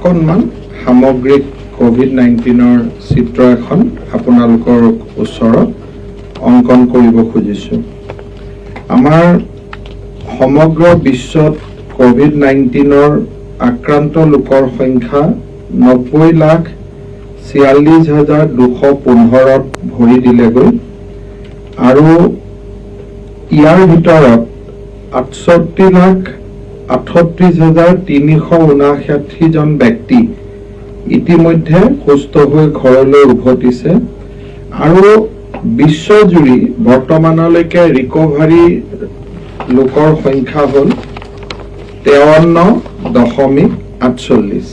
অকণমান সামগ্ৰিক কোভিড-19ৰ চিত্ৰ এখন আপোনালোকৰ ওচৰত অংকন কৰিব খুজিছোঁ। আমাৰ সমগ্ৰ বিশ্বত কোভিড-19ৰ আক্ৰান্ত লোকৰ সংখ্যা 90,46,215ত ভৰি দিলেগৈ আৰু ইয়াৰ ভিতৰত 68,38,359 জন ব্যক্তি ইতিমধ্যে সুস্থ হৈ ঘৰলৈ উভতিছে আৰু বিশ্বজুৰি বৰ্তমানলৈকে ৰিকভাৰী লোকৰ সংখ্যা হ'ল 53.48।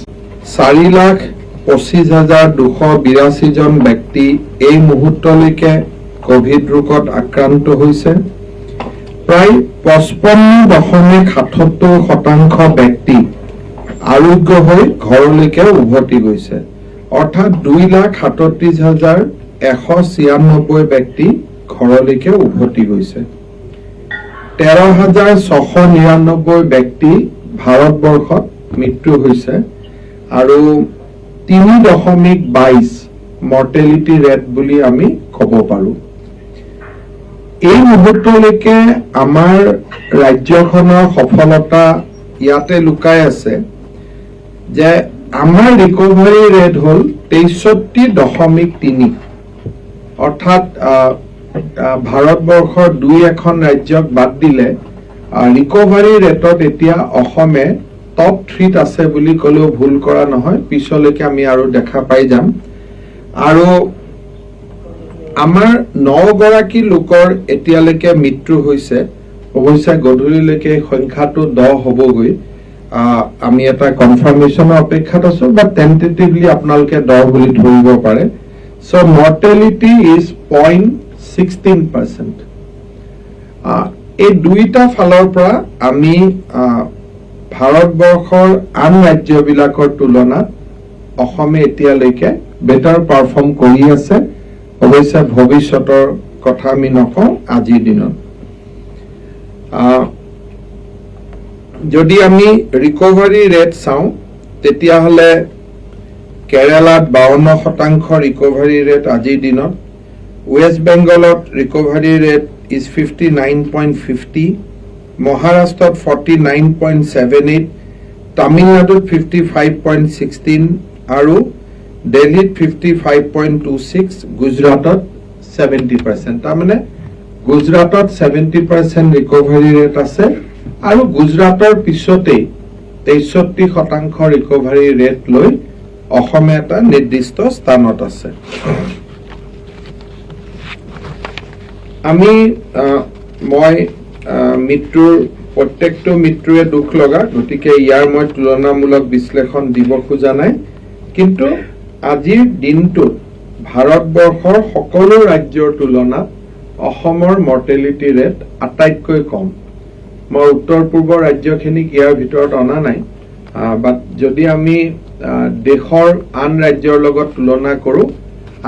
4,25,282 জন ব্যক্তি এই মুহূৰ্তলৈকে কোভিড ৰোগত আক্ৰান্ত হৈছে। প্ৰায় 55.77% ব্যক্তি আৰোগ্য হৈ ঘৰলৈকে উভতি গৈছে, অৰ্থাৎ 2,37,196 ব্যক্তি ঘৰলৈকে উভতি গৈছে। 13,699 ব্যক্তি ভাৰতবৰ্ষত মৃত্যু হৈছে আৰু 3.22 মৰ্টেলিটি ৰেট বুলি আমি ক'ব পাৰোঁ। এই মুহূৰ্তলৈকে আমাৰ ৰাজ্যখনৰ সফলতা ইয়াতে লুকাই আছে যে আমাৰ ৰিকভাৰী ৰেট হ'ল 63.3, অৰ্থাৎ ভাৰতবৰ্ষৰ 2-1 ৰাজ্যক বাদ দিলে ৰিকভাৰী ৰেটত এতিয়া অসমে টপ 3ত আছে বুলি ক'লেও ভুল কৰা নহয়। পিছলৈকে আমি আৰু দেখা পাই যাম। আৰু আমাৰ 9 গৰাকী লোকৰ এতিয়ালৈকে মৃত্যু হৈছে। অৱশ্যে গধূলিলৈকে সংখ্যাটো 10 হ'বগৈ। আমি এটা কনফাৰ্মেশ্যনৰ অপেক্ষাত আছো, বা টেন্টেটিভলি আপোনালোকে 10 বুলি ধৰিব পাৰে। চ' মৰ্টেলিটি ইজ 0.16%। এই দুইটা ফালৰ পৰা আমি ভাৰতবৰ্ষৰ আন ৰাজ্যবিলাকৰ তুলনাত অসমে এতিয়ালৈকে বেটাৰ পাৰফৰ্ম কৰি আছে। অৱশ্যে ভৱিষ্যতৰ কথা আমি নকওঁ আজিৰ দিনত। যদি আমি ৰিকভাৰী ৰেট চাওঁ তেতিয়াহ'লে কেৰালাত 52% ৰিকভাৰী ৰেট আজিৰ দিনত। ৱেষ্ট বেংগলত ৰিকভাৰী ৰেট ইজ 59.50, মহাৰাষ্ট্ৰত 49.78, তামিলনাডুত 55.16 আৰু দিল্লীত 55.26, গুজৰাটত 70%। তাৰমানে গুজৰাটত 70% ৰিকভাৰী ৰেট আছে আৰু গুজৰাটৰ পিছতেই 63% ৰিকভাৰী ৰেট লৈ অসমে এটা নিৰ্দিষ্ট স্থানত আছে। মই প্ৰত্যেকটো মৃত্যুৰে দুখ লগা, গতিকে ইয়াৰ মই তুলনামূলক বিশ্লেষণ দিব খোজা নাই। কিন্তু আজিৰ দিনটোত ভাৰতবৰ্ষৰ সকলো ৰাজ্যৰ তুলনাত অসমৰ মৰ্টেলিটি ৰেট আটাইতকৈ কম। মই উত্তৰ পূৰ্বৰ ৰাজ্যখিনিক ইয়াৰ ভিতৰত অনা নাই, বাট যদি আমি দেশৰ আন ৰাজ্যৰ লগত তুলনা কৰোঁ,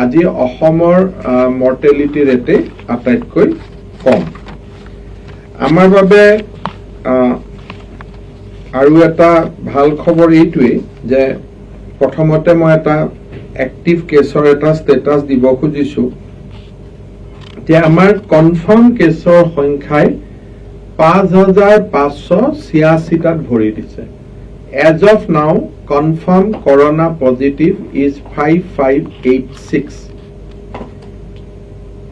আজি অসমৰ মৰ্টেলিটি ৰেটে আটাইতকৈ কম। আমাৰ বাবে আৰু এটা ভাল খবৰ এইটোৱেই যে প্ৰথমতে মই এটা এক্টিভ কেছৰ এটা ষ্টেটাছ দিব খুজিছোঁ যে আমাৰ কনফাৰ্ম কেছৰ সংখ্যাই 5,586টাত ভৰি দিছে। এজ অফ নাও কনফাৰ্ম কৰোনা পজিটিভ ইজ 5586।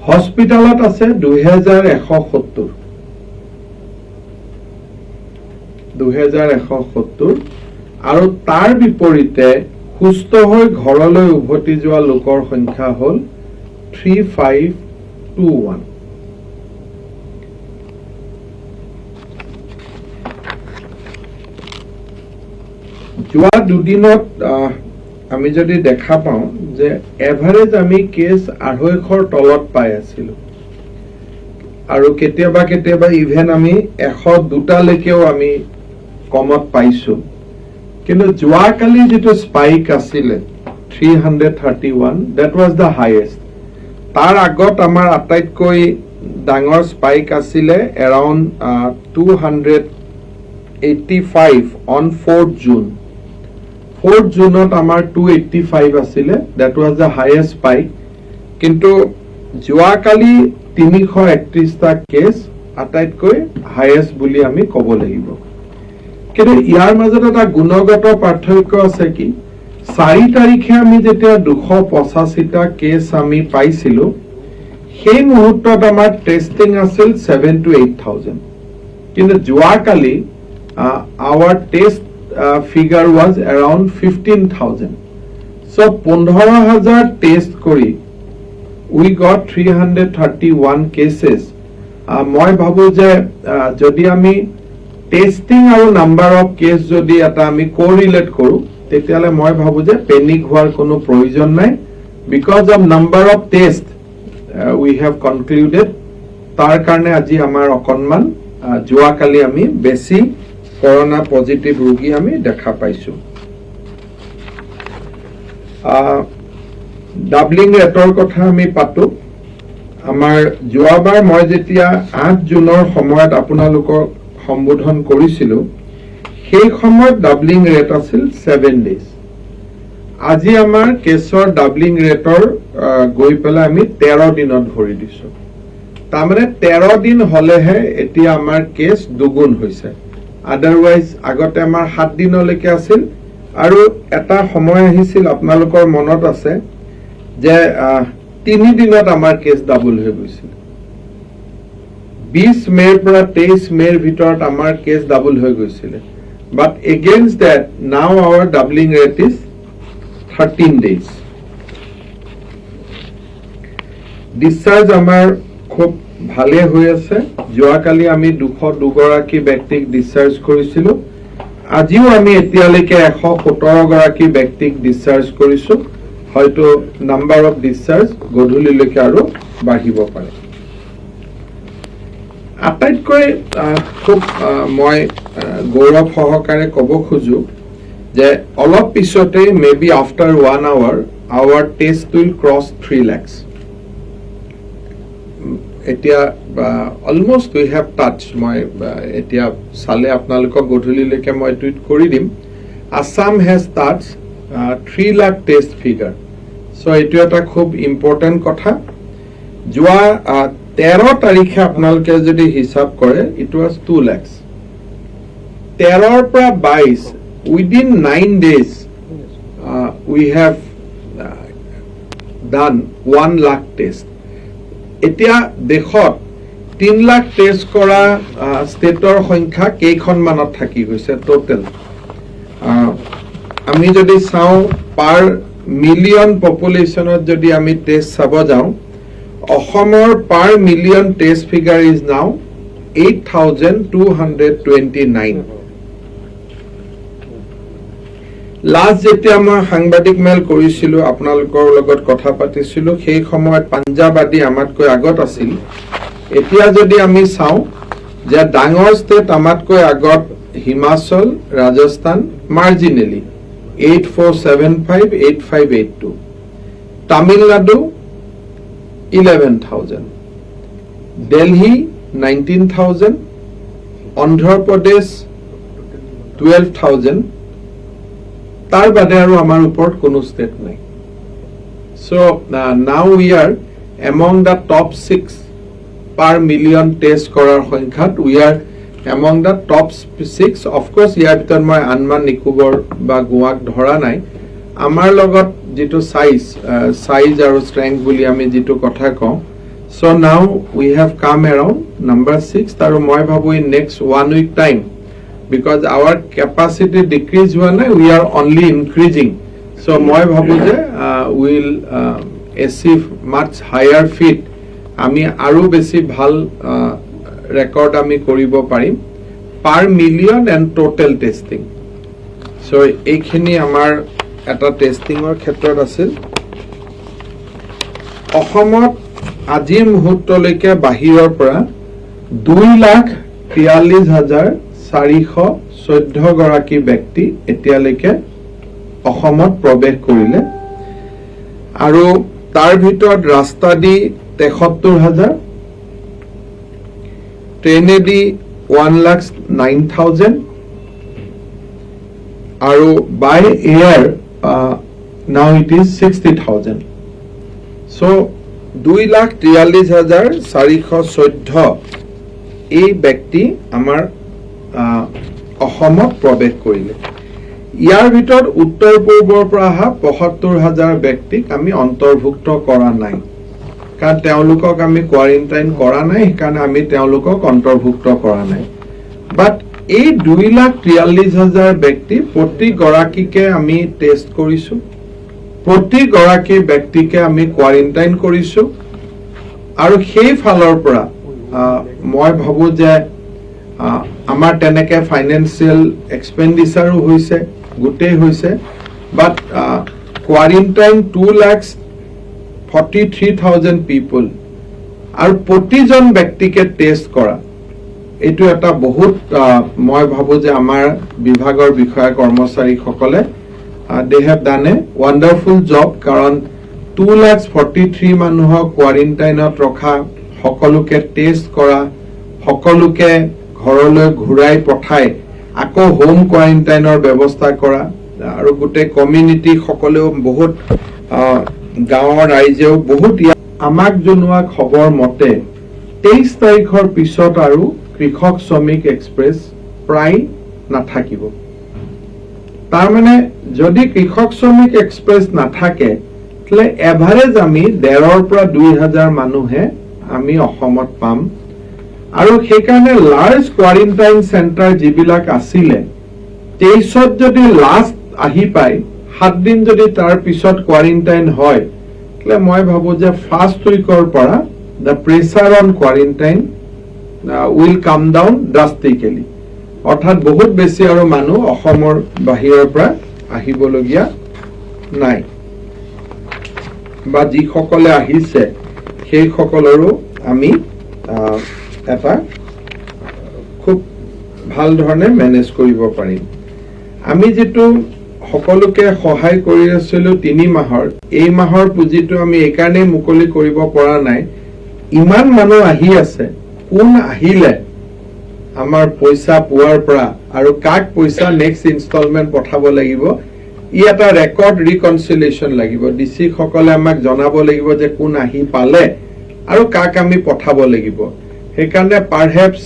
হস্পিটেলত আছে 2,170 আৰু তাৰ বিপৰীতে সুস্থ হৈ ঘৰলৈ উভতি যোৱা লোকৰ সংখ্যা হ'ল 3521। যোৱা দুদিনত আমি যদি দেখা পাওঁ যে এভাৰেজ আমি কেছ 250ৰ তলত পাই আছিলোঁ আৰু কেতিয়াবা কেতিয়াবা ইভেন আমি 102টালৈকেও আমি কমত পাইছোঁ। কিন্তু যোৱাকালি যিটো স্পাইক আছিলে 331, দেট ৱাজ দ্য হাইয়েষ্ট। তাৰ আগত আমাৰ আটাইতকৈ ডাঙৰ স্পাইক আছিলে around 285 on 4th June। 4th জুনত আমাৰ 285 আছিলে, that was the highest spike, কিন্তু যোৱাকালি 331টা কেছ আটাইতকৈ হাইয়েষ্ট বুলি আমি ক'ব লাগিব। কিন্তু ইয়াৰ মাজত এটা গুণগত পাৰ্থক্য আছে কি, 4 তাৰিখে আমি যেতিয়া 285টা কেছ আমি পাইছিলো, সেই মুহূৰ্তত আমাৰ টেষ্টিং আছিল 7 to 8,000, কিন্তু যোৱাকালি our test figure was around 15,000. So 15,000 test kori we got 331 cases. মই ভাবো যে যদি আমি টেষ্টিং আৰু নাম্বাৰ অফ কেছ যদি এটা আমি কোৰিলেট কৰো, তেতিয়ালে মই ভাবো যে পেনিক হোৱাৰ কোনো প্ৰয়োজন নাই, because of number of test we have concluded তাৰ কাৰণে আজি আমাৰ অকনমান যোৱাকালি আমি বেছি কৰোনা পজিটিভ ৰোগী আমি দেখা পাইছো। ডাবলিং ৰেটৰ কথা আমি পাতো। আমাৰ যোৱাবাৰ মই যেতিয়া 8 জুনৰ সময়ত আপোনালোকক সম্বোধন কৰিছিলো, সেই সময়ত ডাবলিং ৰেট আছিল 7 days। আজি আমাৰ কেছৰ ডাবলিং ৰেটৰ গৈ পেলাই আমি 13 দিনত ভৰি দিছো। তাৰমানে 13 দিন হলেহে এতিয়া আমাৰ কেছ দুগুণ হৈছে। আদাৰৱাইজ আগতে আমাৰ 7 দিনলৈকে আছিল, আৰু এটা সময় আহিছিল আপোনালোকৰ মনত আছে যে 3 দিনত আমাৰ কেছ ডাবল হৈ গৈছিল। 20 মেৰ পৰা 23 মেৰ ভিতৰত আমাৰ কেছ ডাবল হৈ গৈছিল। But against that now our doubling rate is 13 days। Discharge আমাৰ খুব ভালে হৈ আছে। যোৱাকালি আমি 202 গৰাকী ব্যক্তিক ডিসচাৰ্জ কৰিছিলো, আজিও আমি এতিয়ালৈকে 117 গৰাকী ব্যক্তিক ডিসচাৰ্জ কৰিছো। হয়তো নাম্বাৰ অফ ডিসচাৰ্জ গধূলিলৈকে আৰু বাঢ়িব পাৰে। আটাইতকৈ খুব মই গৌৰৱ সহকাৰে ক'ব খোজো যে অলপ পিছতে maybe after 1 hour our test will cross 3 lakhs। এতিয়া অলমোস্ট উই হেভ টাচ, মই এতিয়া চালে আপোনালোকক গধূলিলৈকে মই টুইট কৰি দিম। Assam has touch 3 lakh test figure. So' এইটো এটা খুব ইম্পৰ্টেণ্ট কথা। যোৱা 13 তাৰিখে আপোনালোকে যদি হিচাপ কৰে, ইট ৱাজ 2 lakhs। 13 পৰা 22 within 9 days we have done 1 lakh test। এতিয়া দেশত 3 লাখ টেষ্ট কৰা ষ্টেটৰ সংখ্যা কেইখনমানত থাকি গৈছে টোটেল। আমি যদি চাওঁ পাৰ মিলিয়ন পপুলেশ্যনত যদি আমি টেষ্ট চাব যাওঁ, অসমৰ per million test figure is now 8,229। Last যেতিয়া মই সাংবাদিক মেল কৰিছিলো, আপোনালোকৰ লগত কথা পাতিছিলো, সেই সময়ত পাঞ্জাব আদি আমাতকৈ আগত আছিল। এতিয়া যদি আমি চাওঁ যে ডাঙৰ ষ্টেট আমাতকৈ আগত হিমাচল, ৰাজস্থান মাৰ্জিনেলি 8475, 8582, তামিলনাডু 11,000, দিল্লী 19,000, অন্ধ্ৰপ্ৰদেশ 12,000, তাৰ বাদে আৰু আমাৰ ওপৰত কোনো ষ্টেট নাই। So now we are among the top 6 per million test কৰাৰ সংখ্যাত we are among the top 6। অফকোৰ্স ইয়াৰ ভিতৰত মই আন্দামান নিকোবৰ বা গোৱাক ধৰা নাই। আমাৰ লগত যেটো সাইজ আৰু ষ্ট্ৰেংথ বুলি আমি যেটো কথা কওঁ, so now we have come around number 6। আৰু মই ভাবো in next 1 week time, because our capacity decrease hua nai, we are only increasing। So moi bhabu je we will achieve much higher feat, ami aru beshi bhal record ami koribo parim per million and total testing। So eikhini amar eta testing or khetrot asil। অসমত আজি মুহূৰ্তলৈকে বাহিৰৰ পৰা 2,43,414 গৰাকী ব্যক্তি এতিয়ালৈকে অসমত প্ৰৱেশ কৰিলে, আৰু তাৰ ভিতৰত ৰাস্তা দি 73,000, ট্ৰেইনেদি 1,09,000, আৰু by air now it is 60,000. So 2,43,414 এই ব্যক্তি আমাৰ অসমত প্ৰৱেশ কৰিলে। ইয়াৰ ভিতৰত উত্তৰ পূৰ্বৰ পৰা অহা ৭৫,০০০ ব্যক্তিক আমি অন্তৰ্ভুক্ত কৰা নাই, কাৰণ তেওঁলোকক আমি কোৱাৰেণ্টাইন কৰা নাই, সেইকাৰণে আমি তেওঁলোকক অন্তৰ্ভুক্ত কৰা নাই। বাট এই 2,43,000 ব্যক্তি প্ৰতিগৰাকীকে আমি টেষ্ট কৰিছো, প্ৰতিগৰাকী ব্যক্তিকে আমি কোৱাৰেণ্টাইন কৰিছো, আৰু সেই ফালৰ পৰা মই ভাবো যে আমাৰ তেনেকে ফাইনেন্সিয়েল এক্সপেণ্ডিচাৰো হৈছে, গোটেই হৈছে। বাট কোৱাৰেণ্টাইন 2,43,000 পিপল আৰু প্ৰতিজন ব্যক্তিকে টেষ্ট কৰা, এইটো এটা বহুত মই ভাবো যে আমাৰ বিভাগৰ বিষয়া কৰ্মচাৰীসকলে they have done a wonderful job, কাৰণ 2,43,000 মানুহক কোৱাৰেণ্টাইনত ৰখা, সকলোকে টেষ্ট কৰা, সকলোকে ঘৰলৈ ঘূৰাই পঠাই আকৌ হোম কোৱাৰেণ্টাইনৰ ব্যৱস্থা কৰা, আৰু গোটেই কমিউনিটি সকলেও বহুত গাঁৱৰ ৰাইজেও বহুত আমাক জনোৱা খবৰ মতে 23 তাৰিখৰ পিছত আৰু কৃষক শ্ৰমিক এক্সপ্ৰেছ প্ৰায় নাথাকিব। তাৰমানে যদি কৃষক শ্ৰমিক এক্সপ্ৰেছ নাথাকে তাহলে এভাৰেজ আমি 1,500 পৰা 2,000 মানুহে আমি অসমত পাম, আৰু সেইকাৰণে লাৰ্জ কোৱাৰেণ্টাইন চেণ্টাৰ যিবিলাক আছিলে 23ত যদি লাষ্ট আহি পায় 7 দিন যদি তাৰ পিছত কোৱাৰেণ্টাইন হয়, তাহলে মই ভাবো যে ফাৰ্ষ্ট উইকৰ পৰা the pressure on quarantine will come down drastically, অৰ্থাৎ বহুত বেছি আৰু মানুহ অসমৰ বাহিৰৰ পৰা আহিবলগীয়া নাই, বা যিসকলে আহিছে সেই সকলৰো আমি এটা খুব ভাল ধৰণে মেনেজ কৰিব পাৰিম। আমি যেটো সকলোকে সহায় কৰি আছিলো 3 মাহৰ, এই মাহৰ পুঁজিটো আমি এইকাৰণে মুকলি কৰিব পৰা নাই, ইমান মানুহ আহি আছে, কোন আহিলে আমাৰ পইচা পোৱাৰ পৰা আৰু কাক পইচা নেক্সট ইনষ্টলমেন্ট পঠাব লাগিব, ই এটা ৰেকৰ্ড ৰিকনচিলিয়েশ্যন লাগিব। ডিসি সকলে আমাক জনাব লাগিব যে কোন আহি পালে আৰু কাক আমি পঠাব লাগিব। সেইকাৰণে পাৰহেপছ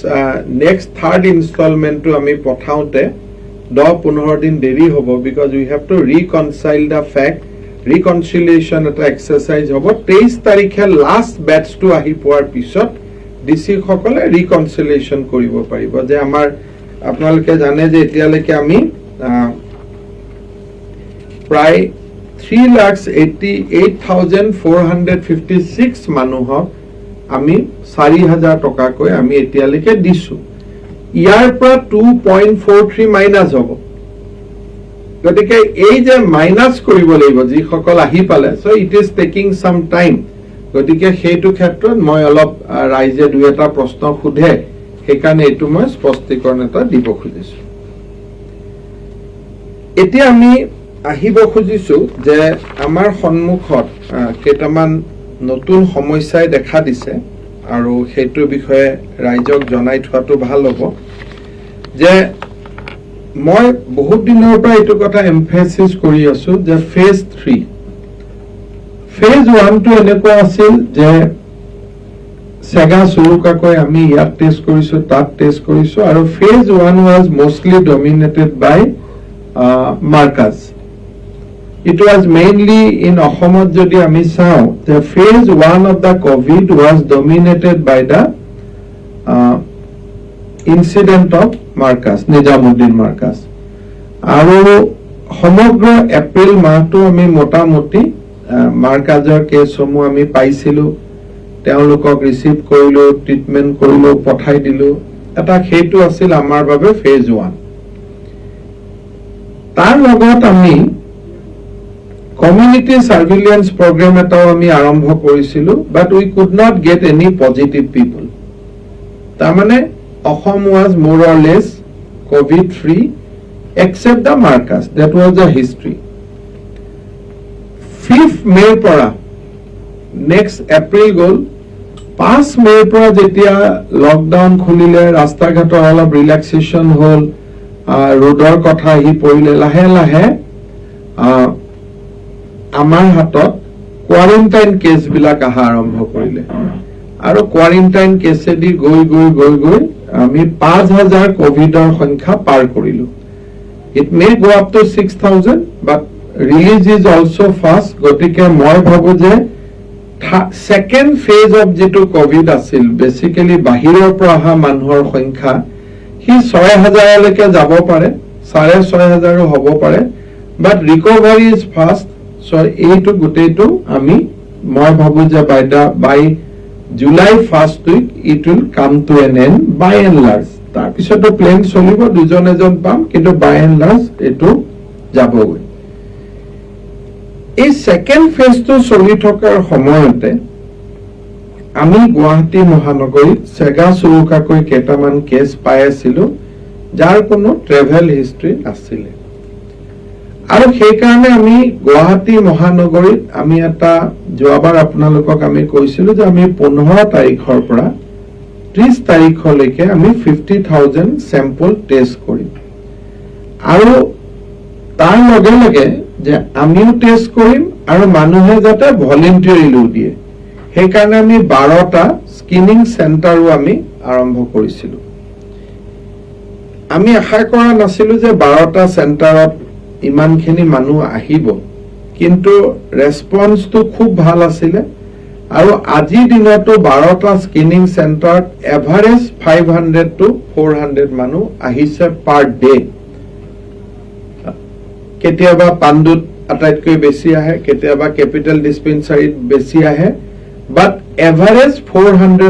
নেক্সট থাৰ্ড ইনষ্টলমেন্টটো আমি পঠাওতে 10-15 দিন দেৰি হ'ব, because we have to reconcile the fact, reconciliation এটা এক্সাৰচাইজ হ'ব। 23 তাৰিখে লাষ্ট বেটছটো আহি পোৱাৰ পিছত ডিসি সকলে ৰিকনচিলিয়েশ্যন কৰিব পাৰিব যে আমাৰ, আপোনালোকে জানে যে এতিয়ালৈকে আমি প্ৰায় 3,88,456 মানুহক আমি 4,000 টকাকৈ আমি এতিয়ালৈকে দিছো। ইয়াৰ পৰা 2.43 মাইনাছ হ'ব, গতিকে এই যে মাইনাছ কৰিব লাগিব যিসকল আহি পালে, so it is taking some time. গতিকে সেইটো ক্ষেত্ৰত মই অলপ ৰাইজে 2-এটা প্ৰশ্ন সোধে, সেইকাৰণে এইটো মই স্পষ্টীকৰণ এটা দিব খুজিছো। এতিয়া আমি আহিব খুজিছো যে আমাৰ সন্মুখত কেইটামান নতুন সমস্যাই দেখা দিছে, আৰু সেইটো বিষয়ে ৰাইজক জনাই থোৱাটো ভাল হ'ব যে মই বহুত দিনৰ পৰা এইটো কথা এমফেচিছ কৰি আছো যে ফেজ 3 ফেজ 1 টো এনেকুৱা আছিল যে সেগা চুৰুকাকৈ আমি ইয়াত টেষ্ট কৰিছো, তাত টেষ্ট কৰিছো, আৰু phase 1 was mostly dominated by Markaz. It was mainly in Ahomad jodi ami sao, the phase 1 of the COVID was dominated by the incident of Markaz, Nijamuddin Markaz. Aru homogra April mahto ami motamoti Markazor case homo ami paisilu, তেওঁলোকক receive কৰিলো, treatment কৰিলো, পঠাই দিলো, এটা হেতু আছিল আমাৰ বাবে ফেজ 1। তাৰ লগত আমি কমিউনিটি সাৰ্ভিলেন্স প্ৰগ্ৰাম এটাও আমি আৰম্ভ কৰিছিলো, but we could not get any positive people. তাৰমানে Assam was more or less COVID free except the Markaz. That was the history. 5th May পৰা next April গ'ল, 5 May পৰা যেতিয়া লকডাউন খুলিলে, ৰাস্তা ঘাটৰ অলপ ৰিলেক্সেশ্যন হ'ল, ৰোডৰ কথা আহি পৰিলে লাহে লাহে আমাৰ হাতত কোৱাৰেণ্টাইন কেছ বিলাক অহা আৰম্ভ কৰিলে আৰু কোৱাৰেণ্টাইন কেছেদি গৈ গৈ গৈ গৈ আমি 5,000 কোভিডৰ সংখ্যা পাৰ কৰিলো it may go up to 6,000 but release is also fast গতিকে মই ভাবো যে সেকেন্ড ফেজ অফ যেটো কোভিড আছিল বেসিক্যালি বাহিৰৰ পৰা অহা মানুহৰ সংখ্যা হি 6,000 লৈকে যাব পাৰে 6,500 হ'ব পাৰে but recovery is fast so এইটো গুটেইটো আমি মই ভাবো যে by July first week it will come to an end by and large তার পিছতো প্লেন চলিব দুজন এজন পাম কিন্তু বাই এন্ড লার্জ এটো যাবগৈ এই সেকেন্ড ফেজ তো চলি থকাৰ সময়তে আমি গুৱাহাটী মহানগৰীত সেগা সুৰুকাকৈ কেটামান কেছ পাই আছিলো যাৰ কোনো ট্ৰেভেল হিষ্ট্ৰি নাছিলে আৰু সেই কাৰণে আমি গুৱাহাটী মহানগৰীত আমি এটা যোৱাবাৰ আপোনালোকক আমি কৈছিলো যে আমি 15 তাৰিখৰ পৰা 30 তাৰিখলৈকে আমি 50,000 স্যাম্পল টেষ্ট কৰিম আৰু তাৰ লগে লগে যে আমিও টেষ্ট কৰিম আৰু মানুহে যাতে ভলেন্টাৰিলি দিয়ে সেই কাৰণে আমি 12টা স্ক্ৰিনিং সেন্টাৰো আমি আৰম্ভ কৰিছিলো আমি আশা কৰা নাছিলো যে 12টা সেন্টাৰত ইমানখিনি মানুহ আহিব কিন্তু ৰেসপন্স তো খুব ভাল আছিল আৰু আজি দিনতো 12টা স্ক্ৰিনিং সেন্টাৰত এভাৰেজ 500 to 400 মানুহ আহিছে পাৰ ডে কেতিয়াবা পাণ্ডুত আটাইতকৈ বেছি আহে কেতিয়াবা ক্যাপিটাল ডিসপেন্সাৰীত বেছি আহে বাট এভাৰেজ 400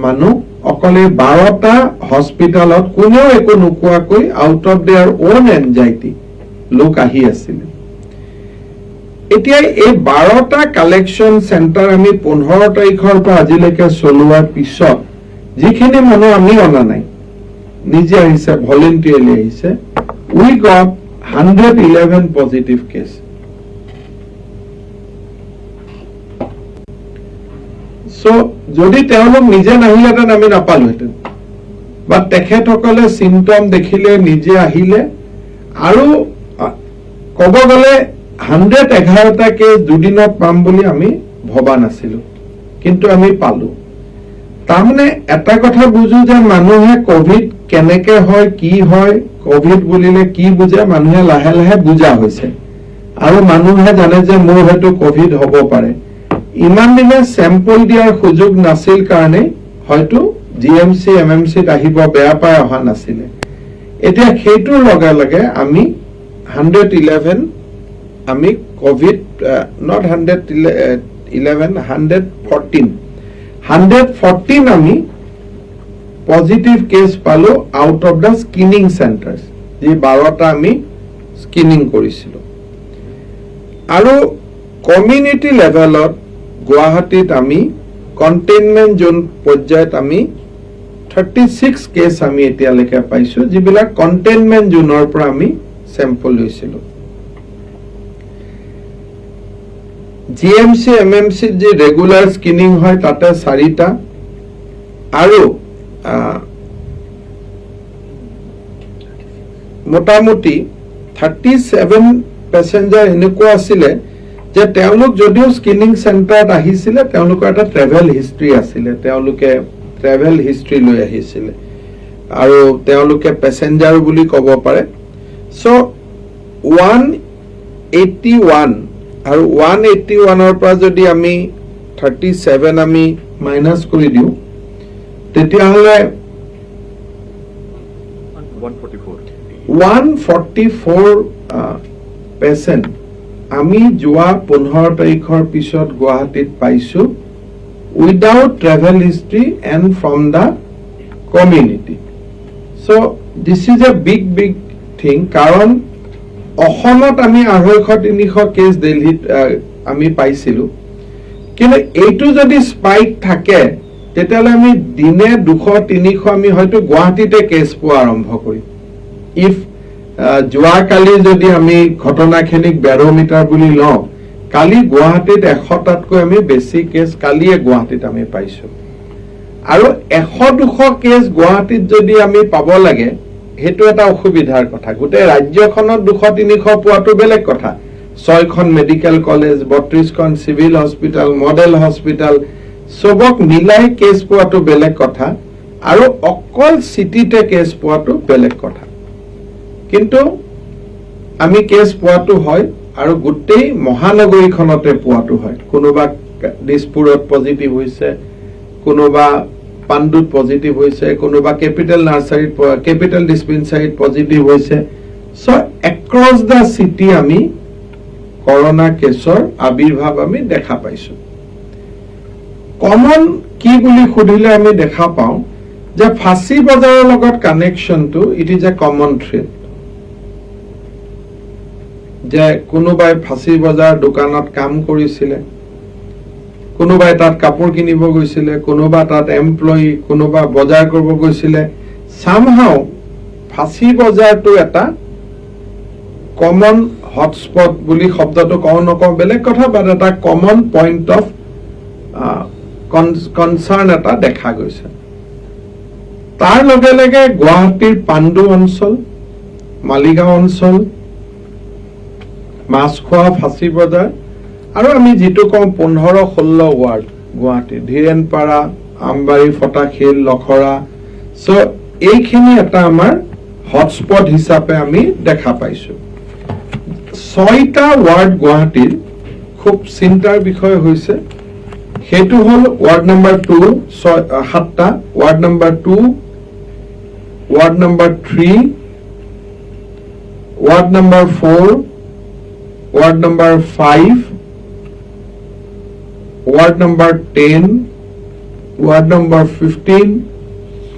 মানুহ অকলে 12টা হস্পিটালত কোনেও একো নোকোৱাকৈ out of their own anxiety লোক আহি আছিল এতিয়া এই 12টা কালেকশন সেন্টাৰ আমি 15 তাৰিখৰ পৰা আজিলৈকে চলোৱাৰ পিছত যিখিনি মানুহ আমি অনা নাই নিজে আহিছে ভলেন্টাৰিলি আহিছে we got 111 positive case so যদি তেওঁলোক নিজে নাহিলেতেন আমি নাপালোহেতেন বাট তেখেতসকলে সিম্পটম দেখিলে নিজে আহিলে আৰু কব গলে 111টা কেছ দুদিনত পাম বুলি আমি ভবা নাছিলো কিন্তু আমি পালো তাৰমানে এটা কথা বুজু যে মানুহে কোভিড কেনেকে হয় কি হয় কোভিড বুলিলে কি বুজে মানুহে লাহে লাহে বুজা হৈছে আৰু মানুহে জানে যে মোৰ হয়তো কোভিড হ'ব পাৰে ইমান দিনে স্যাম্পল দিয়াৰ সুযোগ নাছিল কাৰণে হয়তো জিএমসি এমএমসি আহিব বেয়া পায় অহা নাছিল এতিয়া হেতুৰ লগে লগে আমি 111 আমি কোভিড not 111 114 আমি পজিটিভ কেস পালো আউট অফ দা স্ক্ৰিনিং সেন্টাৰ্স যি 12টা আমি স্ক্ৰিনিং কৰিছিলো আৰু কমিউনিটি লেভেলত গুৱাহাটীত আমি কন্টেইনমেন্ট জোন পৰ্যায়ত আমি 36 কেস আমি এতিয়ালৈকে পাইছো যিবিলাক কন্টেইনমেন্ট জোনৰ পৰা আমি স্যাম্পল লৈছিলো জিএমসি এমএমসি যে ৰেগুলাৰ স্ক্ৰিনিং হয় তাতে 4টা আৰু মোটামুটি 37 প্যাসেঞ্জাৰ এনেকুৱা আছিল যে তেওঁলোক যদিও স্ক্ৰিনিং সেন্টাৰত আহিছিল তেওঁলোকৰ এটা ট্ৰেভেল হিষ্ট্ৰি আছিল তেওঁলোকে ট্ৰেভেল হিষ্ট্ৰি লৈ আহিছিল আৰু তেওঁলোকে প্যাসেঞ্জাৰ বুলি ক'ব পাৰে সো 181 আৰু 181ৰ পৰা যদি আমি 37 আমি মাইনাস কৰি দিও তেতিয়া হলে 144 পেশেন্ট আমি যোৱা 15 তাৰিখৰ পিছত গুৱাহাটীত পাইছো without travel history and from the community so this is a big thing কাৰণ অসমত আমি 250-300 কেস দিল্লীত আমি পাইছিলো কিন্তু এইটো যদি স্পাইক থাকে তেতিয়ালে আমি দিনে 200-300 আমি হয়তো গুৱাহাটীতে কেস পোৱা আৰম্ভ কৰিম ইফ যোৱা কালি যদি আমি ঘটনাখিনিক বেৰোমিটাৰ বুলি লওঁ কালি গুৱাহাটীত 100টাতকৈ আমি বেছি কেস কালিয়ে গুৱাহাটীত আমি পাইছো আৰু 100-200 কেস গুৱাহাটীত যদি আমি পাব লাগে হেতু এটা অসুবিধাৰ কথা গোটেই ৰাজ্যখনত 200-300 পোৱাটো বেলেগ কথা 6খন মেডিকেল কলেজ 32খন সিভিল হস্পিটাল মডেল হস্পিটাল সবক মিলাই কেছ পোৱাটো বেলেগ কথা আৰু অকল সিটিতে কেছ পোৱাটো বেলেগ কথা কিন্তু আমি কেছ পোৱাটো হয় আৰু গোটেই মহানগৰীখনতে পোৱাটো হয় কোনোবা দিছপুৰত পজিটিভ হৈছে কোনোবা পাণ্ডুত পজিটিভ হৈছে কোনোবা ক্যাপিটাল নাৰ্সাৰীত ক্যাপিটাল ডিসপেন্সাৰীত পজিটিভ হৈছে সো এক্ৰছ দা সিটি আমি কৰোনা কেছৰ আবিৰ্ভাৱ আমি দেখা পাইছো কমন কি বুলি খুদিলে আমি দেখা পাওঁ যে ফাঁসি বজাৰৰ লগত কানেকশনটো it is a common thread যে কোনোবাই ফাঁসি বজাৰ দোকানত কাম কৰিছিলে কোনোবাই তাত কাপোৰ কিনিব গৈছিলে কোনোবা তাত এমপ্লয়ি কোনোবা বজাৰ কৰিব গৈছিলে সামহাও ফাঁসি বজাৰটো এটা কমন হটস্পট বুলি শব্দটো কওঁ নকওঁ বেলেগ কথা বাট এটা কমন পইণ্ট অফ কনসাৰ্ন এটা দেখা গৈছে তাৰ লগে লগে গুৱাহাটীৰ পাণ্ডু অঞ্চল মালিগাঁও অঞ্চল মাছখোৱা ফাঁসি বজাৰ আৰু আমি যেটো কম 15-16 ওয়াৰ্ড গুৱাহাটী ধীৰেনপাৰা আমবাৰী ফটাখিল লখৰা সো এইখিনি এটা আমাৰ হটস্পট হিচাপে আমি দেখা পাইছো 6টা ওয়াৰ্ড গুৱাহাটীৰ খুব চিন্তাৰ বিষয় হৈছে হেতু হল ওয়ার্ড নাম্বার 2 7টা ward number 2 ward number 3 ward number 4 ward number 5 ward number 10 ward number 15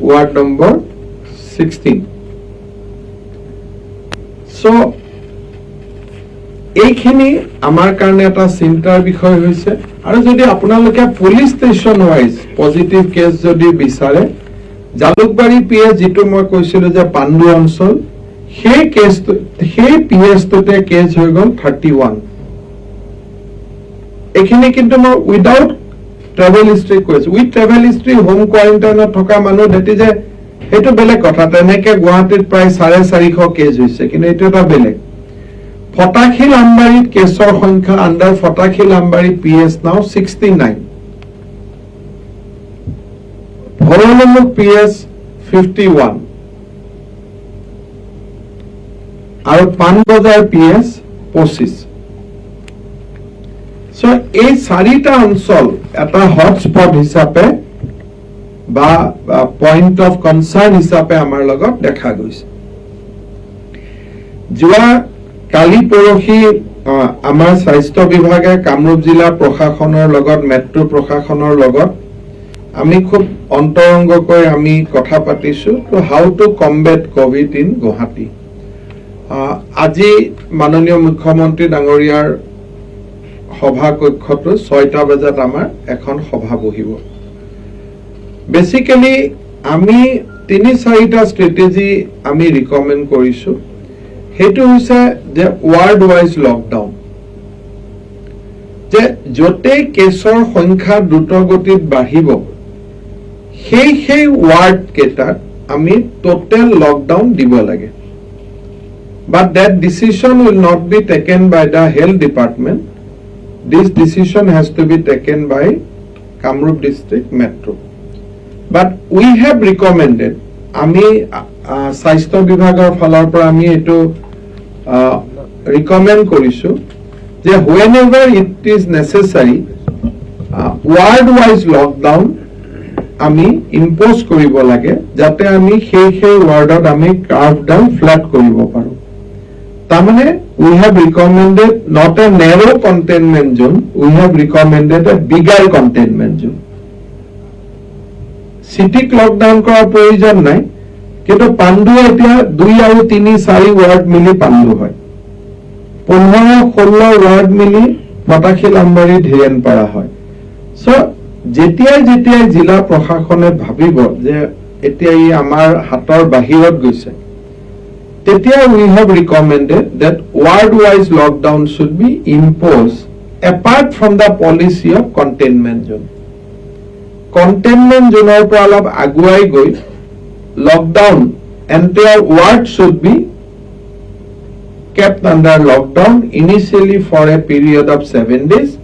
ward number 16 so এইখিনি আমাৰ কাৰণে এটা চিন্তাৰ বিষয় হৈছে আৰু যদি আপোনালোকে police station wise positive case যদি বিচাৰে জালুকবাৰী পিএ যেটো মই কৈছিলো যে পাণ্ডু অঞ্চল সেই কেছ সেই পিএছ টোতে কেছ হৈ গল 31 এখিনি কিন্তু মই উইদাউট ট্ৰেভেল হিষ্ট্ৰি কৈছো উইথ ট্ৰেভেল হিষ্ট্ৰি হোম কোৱাৰেণ্টাইনত থকা মানুহ দেতি যে হেতু বেলেগ কথা তেনেকে গুৱাহাটীত প্ৰায় 450 কেছ হৈছে কিন্তু এটো এটা বেলেগ ফটাখিল আমবাৰীত কেছৰ সংখ্যা আন্ডাৰ ফটাখিল আমবাৰী পিএছ নাও 69 ভৰলুমুখ পিএছ 51 আৰু পানবজাৰ পিএছ 25 সো এই 4টা অঞ্চল এটা হটস্পট হিচাপে বা পইণ্ট অফ কনসাৰ্ন হিচাপে আমাৰ লগত দেখা গৈছে যোৱা কালি পৰহি আমাৰ স্বাস্থ্য বিভাগে কামৰূপ জিলা প্ৰশাসনৰ লগত মেট্ৰো প্ৰশাসনৰ লগত আমি খুব অন্তৰংগকৈ আমি কথা পাতিছো তো how to combat Covid in Guwahati আজি মাননীয় মুখ্যমন্ত্ৰী ডাঙৰীয়াৰ সভা কক্ষটো 6টা বজাত আমাৰ এখন সভা বহিব বেসিক্যালি আমি 3-4টা স্ট্ৰেটেজি আমি ৰিকমেন্ড কৰিছো হেতু হৈছে যে ওয়াৰ্ড ওয়াইজ লকডাউন যে যতে কেছৰ সংখ্যা দ্ৰুতগতিত বাঢ়িব সেই ওয়ার্ড কেটাত আমি টোটাল লকডাউন দিব লাগে but that decision will not be taken by the health department this decision has to be taken by Kamrup district metro but we have recommended আমি স্বাস্থ্য বিভাগৰ ফালৰ পৰা আমি এটো recommend কৰিছো যে whenever it is necessary ward wise lockdown আমি impose কৰিব লাগে যাতে আমি সেই wardত আমি carve down flat কৰিব পাৰো তাৰমানে we have recommended not a narrow containment zone we have recommended a bigger containment zone city lockdown কৰাৰ প্ৰয়োজন নাই কিন্তু পাণ্ডু এতিয়া 2 আৰু 3-4 ওয়াৰ্ড মিলি পাণ্ডু হয় 15-16 ওয়াৰ্ড মিলি ফটাখিল আমবাৰী ধীৰেনপাৰা হয় সো যেতিয়াই জিলা প্ৰশাসনে ভাবিব যে এতিয়া ই আমাৰ হাতৰ বাহিৰত গৈছে তেতিয়া we have recommended that ward wise lockdown should be imposed apart from the policy of containment zone containment zoneৰ পৰা অলপ আগুৱাই গৈ lockdown entire ward should be kept under lockdown initially for a period of 7 days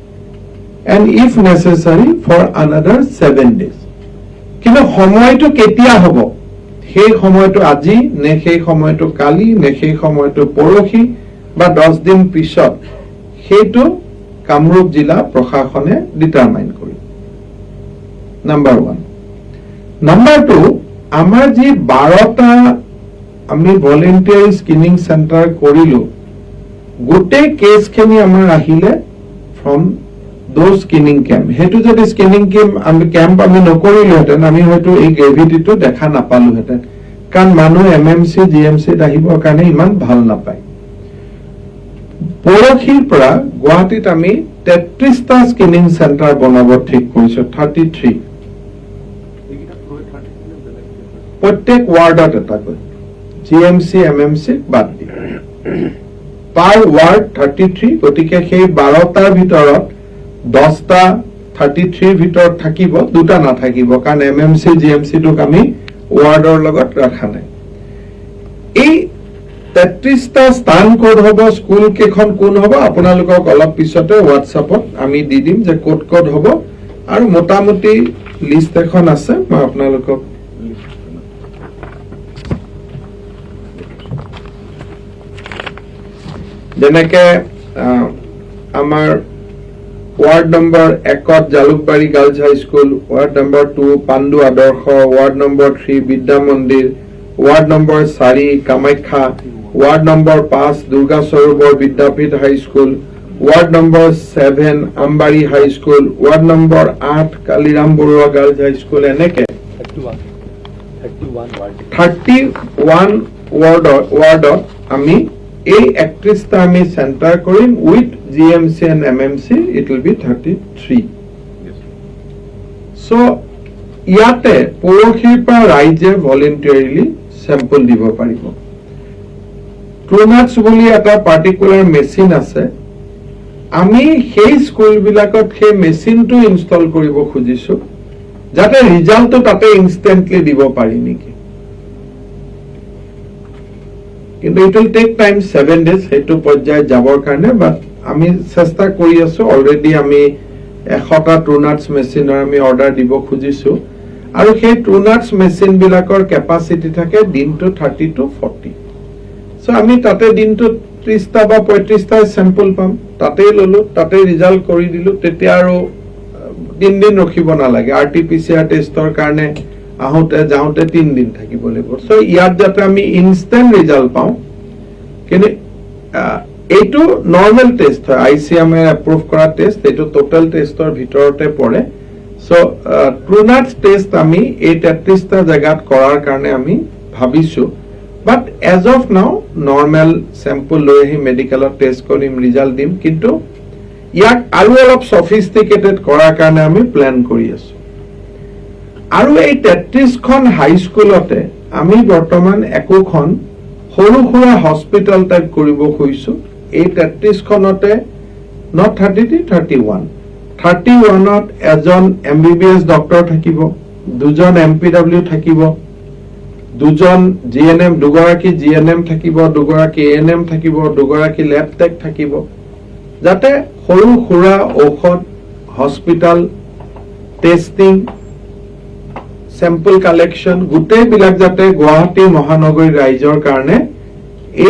and if necessary for another 7 days. কিন্তু সময়টো কেতিয়া হ'ব, সেই সময়টো আজি নে সেই সময়টো কালি নে সেই সময়টো পৰহি বা 10 দিন পিছত, সেইটো কামৰূপ জিলা প্ৰশাসনে ডিটাৰমাইন কৰিব। নাম্বাৰ 1। নাম্বাৰ 2, আমাৰ যি 12টা আমি ভলেন্টিয়াৰ স্ক্ৰিনিং চেণ্টাৰ কৰিলো, গোটেই কেছখিনি আমাৰ আহিলে ফ্ৰম দোজ স্ক্ৰিনিং কেম্প। সেইটো যদি স্ক্ৰিনিং কেম্প আমি নকৰিলোহেঁতেন, আমি হয়তো এই গ্ৰেভিটিটো দেখা নাপালোহেঁতেন, কাৰণ মানুহ MMC GMCত আহিবৰ কাৰণে ইমান ভাল নাপায়। পৰহিৰ পৰা গুৱাহাটীত আমি 33টা স্ক্ৰিনিং চেণ্টাৰ বনাব ঠিক কৰিছো, 33। প্ৰত্যেক ৱাৰ্ডত এটাকৈ, GMC MMC বাদ দি পাৰ ৱাৰ্ড 33। গতিকে সেই 12টাৰ ভিতৰত 10টা 33ৰ ভিতৰত থাকিব, 2টা নাথাকিব, কাৰণ MMC GMCটোক আমি ৱাৰ্ডৰ লগত ৰখা নাই। এই 33টা স্থান ক'ত হ'ব, স্কুল কেইখন কোন হ'ব, আপোনালোকক অলপ পিছতে হোৱাটছআপত আমি দি দিম যে ক'ত ক'ত হ'ব, আৰু মোটামুটি লিষ্ট এখন আছে, মই আপোনালোকক যেনেকে আমাৰ ৱাৰ্ড নম্বৰ 1ত Jalukbari girls high school, ward number 2 Pandu Adarsh, ward number 3 Vidya Mandir, ward number 4 Kamakhya, ward number 5 Durga Sarobar Vidyapeeth high school, ward number 7 Ambari high school, ward number 8 Kaliram Barua girls high school, এনেকে 31 ৱাৰ্ডত আমি এই 31টা আমি চেণ্টাৰ কৰিম। With GMC and MMC it will be 33. So ইয়াতে পৰহিৰ পৰা ৰাইজে ভলেন্টিয়াৰলি চেম্পল দিব পাৰিব। ট্ৰুনাটছ বুলি এটা পাৰ্টিকুলাৰ মেচিন আছে, আমি সেই স্কুলবিলাকত সেই মেচিনটো ইনষ্টল কৰিব খুজিছো, যাতে ৰিজাল্টটো তাতে ইনষ্টেণ্টলি দিব পাৰি নেকি। কিন্তু it will take time 7 days সেইটো পৰ্যায়ত যাবৰ কাৰণে, বাট আমি চেষ্টা কৰি আছো। অলৰেডি আমি 100টা ট্ৰুনাটছ মেচিনৰ আমি অৰ্ডাৰ দিব খুজিছো, আৰু সেই ট্ৰুনাটছ মেচিন বিলাকৰ কেপাচিটি থাকে দিনটো 30 to 40। সো আমি তাতে দিনটো 30টা বা 35টা চেম্পল পাম, তাতেই ললো, তাতে ৰিজাল্ট কৰি দিলো, তেতিয়া আৰু দিন ৰখিব নালাগে। RT-PCR টেষ্টৰ কাৰণে আহোঁতে যাওঁতে 3 দিন থাকিব লাগিব। সো ইয়াত যাতে আমি ইনষ্টেণ্ট ৰিজাল্ট পাওঁ, কিন্তু এইটো নৰ্মেল টেষ্ট হয়, ICM এপ্ৰুভ কৰা টেষ্ট, এইটো টোটেল টেষ্টৰ ভিতৰতে পৰে। সো ট্ৰুনাটছ টেষ্ট আমি এই 33টা জেগাত কৰাৰ কাৰণে আমি ভাবিছো, বাট এজ অফ নাও নৰ্মেল চেম্পল লৈ আহি মেডিকেলত টেষ্ট কৰিম, ৰিজাল্ট দিম, কিন্তু ইয়াক আৰু অলপ সফিষ্টিকেটেড কৰাৰ কাৰণে আমি প্লেন কৰি আছো। আৰু এই 33খন হাইস্কুলতে আমি বৰ্তমান একোখন সৰু সুৰা হস্পিটেল টাইপ কৰিব খুজিছো। এই 33খনতে not 33, 31ত এজন MBBS ডক্টৰ থাকিব, 2জন MPW থাকিব, 2জন GNM, 2গৰাকী GNM থাকিব, 2গৰাকী ANM থাকিব, 2গৰাকী লেব টেক থাকিব, যাতে সৰু সুৰা ঔষধ, হস্পিটেল, টেষ্টিং, চেম্পল কালেকশ্যন গোটেইবিলাক যাতে গুৱাহাটী মহানগৰীৰ ৰাইজৰ কাৰণে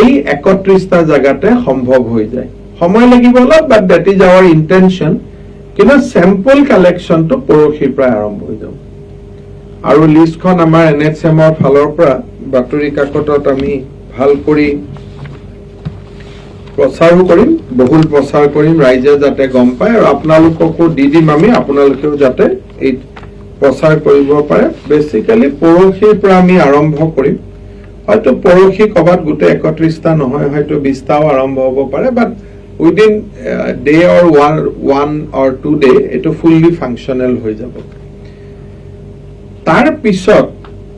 এই 31টা জেগাতে সম্ভৱ হৈ যায়। সময় লাগিব অলপ, বাট দেট ইজ আৱাৰ ইণ্টেনশ্যন। কিন্তু চেম্পল কালেকশ্যনটো পৰহিৰ পৰা আৰম্ভ হৈ যাব, আৰু লিষ্টখন আমাৰ NHM-ৰ ফালৰ পৰা বাতৰি কাকতত আমি ভাল কৰি প্ৰচাৰো কৰিম, বহুল প্ৰচাৰ কৰিম, ৰাইজে যাতে গম পায়, আৰু আপোনালোককো দি দিম আমি, আপোনালোকেও যাতে এই প্ৰচাৰ কৰিব পাৰে। বেচিকেলি পৰহিৰ পৰা আমি আৰম্ভ কৰিম, হয়তো পৰহি ক'ৰবাত গোটেই 31টা নহয়, হয়তো 20টাও আৰম্ভ হ'ব পাৰে, but within day or 1 or 2 day এইটো ফুল্লি ফাংচনেল হৈ যাব। তাৰ পিছত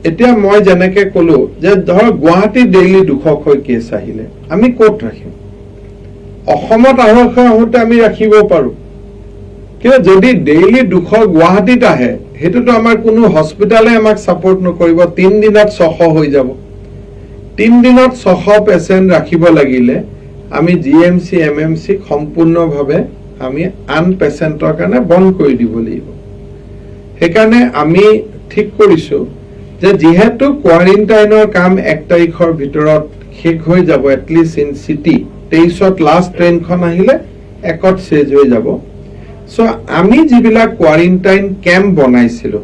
এতিয়া মই যেনেকে ক'লো যে ধৰ গুৱাহাটীত ডেইলি 200কৈ কেছ আহিলে আমি ক'ত ৰাখিম? অসমত আহোঁতে আমি ৰাখিব পাৰো, কিন্তু যদি ডেইলি 200 গুৱাহাটীত আহে, সেইটোতো আমাৰ কোনো হস্পিটালে আমাক ছাপোৰ্ট নকৰিব, 3 দিনত 600 হৈ যাব। 3 দিনত 600 পেচেণ্ট ৰাখিব লাগিলে আমি জিএমচি এমএমচি সম্পূৰ্ণভাৱে আমি আন পেচেণ্টৰ কাৰণে বন্ধ কৰি দিব লাগিব সেইকাৰণে আমি ঠিক কৰিছো যে যেহেতু কোৱাৰেণ্টাইনৰ কাম 1 তাৰিখৰ ভিতৰত শেষ হৈ যাব এটলিষ্ট ইন সিটি 23ত লাষ্ট ট্ৰেইনখন আহিলে 1ত শেষ হৈ যাব সো আমি যিবিলাক কোৱাৰেণ্টাইন কেম্প বনাইছিলো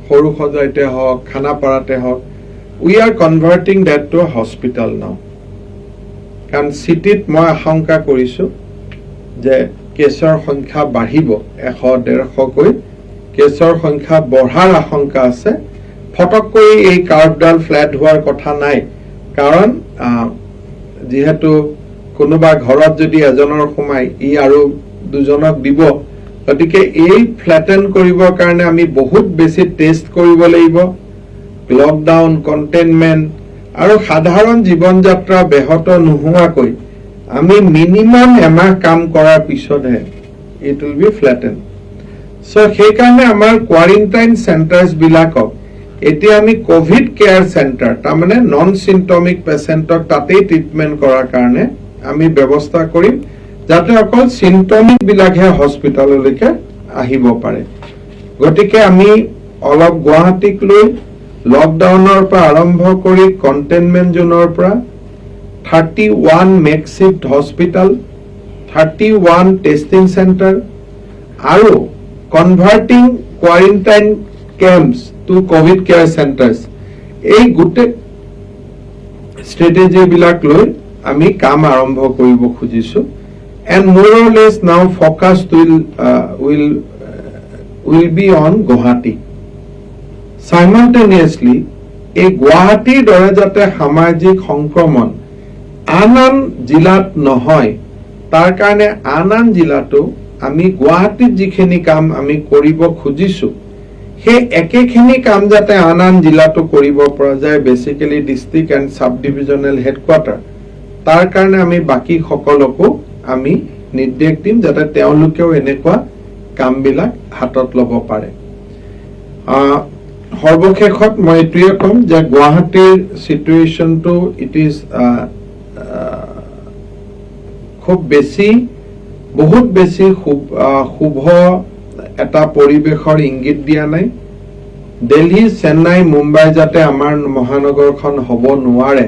সৰু সজাইতে হওক খানাপাৰাতে হওক we are converting that to a hospital now কাৰণ সিটিত মই আশংকা কৰিছো যে কেছৰ সংখ্যা বাঢ়িব 100-150 কৈ কেছৰ সংখ্যা বঢ়াৰ আশংকা আছে ফটককৈ এই কাৰ্ভডাল ফ্ল্যাট হোৱাৰ কথা নাই কাৰণ যেহেতু কোনোবা ঘৰত যদি এজনৰ সোমাই ই আৰু দুজনক দিব গতিকে এই ফ্ল্যাটেন কৰিবৰ কাৰণে আমি বহুত বেছি টেষ্ট কৰিব লাগিব লকডাউন কন্টেইনমেন্ট আৰু সাধাৰণ জীৱন যাত্ৰা ব্যাহত নোহোৱাকৈ আমি মিনিমাম এমাহ কাম কৰাৰ পিছতহে it will be flatten so সেই কাৰণে আমাৰ কোৱাৰেণ্টাইন সেন্টাৰস বিলাকক এতিয়া আমি কোভিড কেয়াৰ সেন্টাৰ তাৰ মানে নন সিম্পটমিক পেশেন্টক তাতেই ট্ৰিটমেন্ট কৰাৰ কাৰণে আমি ব্যৱস্থা কৰিম যাতে অকল সিম্পটমিক বিলাকহে হস্পিটাললৈকে আহিব পাৰে গতিকে আমি অলপ গুৱাহাটীক লৈ লকডাউনৰ পৰা আৰম্ভ কৰি কন্টেইনমেন্ট জোনৰ পৰা 31 মেকশিফট হস্পিটাল 31 টেস্টিং সেন্টাৰ আৰু converting quarantine camps to covid care centers এই গুটে strategy বিলাক লৈ আমি কাম আৰম্ভ কৰিব খুজিছো and more or less now focus will be on Guwahati simultaneously এই গুৱাহাটীৰ দৰে যাতে সামাজিক সংক্ৰমণ আন জিলাত নহয় তাৰ কাৰণে আন জিলাতো আমি গুৱাহাটীত যিখিনি কাম আমি কৰিব খুজিছো হে একেখিনি কাম যাতে আন জিলাতো কৰিব পৰা যায় basically district and sub divisional headquarter তাৰ কাৰণে আমি বাকি সকলকো আমি নিৰ্দেশ দিম যাতে তেওঁলোকেও এনেকুৱা কামবিলাক হাতত ল'ব পাৰে সৰ্বশেষত মই এটোৱে কম যে গুৱাহাটীৰ সিচুৱেশনটো ইট ইজ খুব বেছি বহুত বেছি শুভ এটা পৰিবেশৰ ইংগিত দিয়া নাই দিল্লী চেন্নাই মুম্বাই যাতে আমাৰ মহানগৰখন হ'ব নোৱাৰে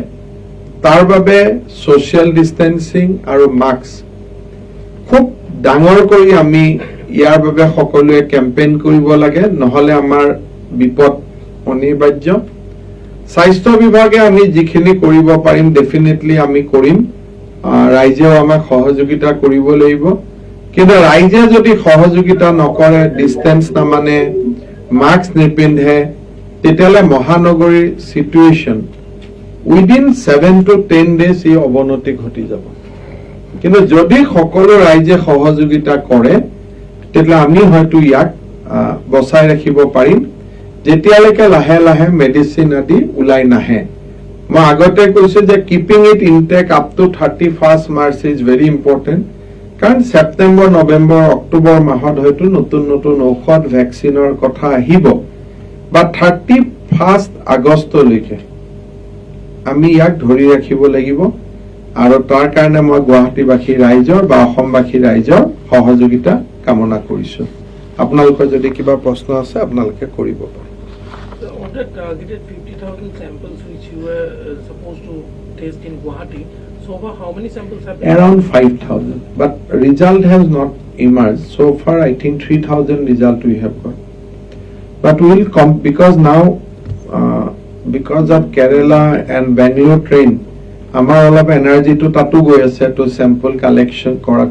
তাৰ বাবে সোশ্যাল ডিস্টেন্সিং আৰু মাস্ক খুব ডাঙৰ কৰি আমি ইয়াৰ বাবে সকলোৱে কেম্পেইন কৰিব লাগে নহলে আমাৰ বিপদ অনিবাৰ্য স্বাস্থ্য বিভাগে আমি যিখিনি কৰিব পাৰিম ডেফিনেটলি আমি কৰিম ৰাইজেও আমাক সহযোগিতা কৰিব লাগিব কিন্তু ৰাইজে যদি সহযোগিতা নকৰে ডিস্টেন্স না মানে মাস্ক নিপিন্ধে তেতিয়ালে মহানগৰীৰ সিচুৱেশন উইদিন 7 to 10 days ই অৱনতি ঘটি যাব কিন্তু যদি সকলো ৰাইজে সহযোগিতা কৰে তেতিয়ালে আমি হয়তো ইয়াক বচাই ৰাখিব পাৰিম যেতিয়ালৈকে লাহে লাহে মেডিচিন আদি উলাই নাহে মই আগতে কৈছো যে keeping it intact up to 31st March is very important কাৰণ সেপ্টেম্বৰ নৱেম্বৰ অক্টোবৰ মাহত হয়তো নতুন নতুন ঔষধ ভ্যাকচিনৰ কথা আহিব বা 31st আগষ্টলৈকে আমি ইয়াক ধৰি ৰাখিব লাগিব আৰু তাৰ কাৰণে মই গুৱাহাটীবাসী ৰাইজৰ বা অসমবাসী ৰাইজৰ সহযোগিতা কামনা কৰিছো আপোনালোকৰ যদি কিবা প্ৰশ্ন আছে আপোনালোকে কৰিব পাৰে On the targeted 50,000 samples which you were supposed to test in Guwahati, so far how many samples have been? Around 5,000, but result has not emerged. So far I think 3,000 result we have got. But we will come because now because of Kerala and Bangalore train, amar olop energy to tatu goi ase to sample collection kora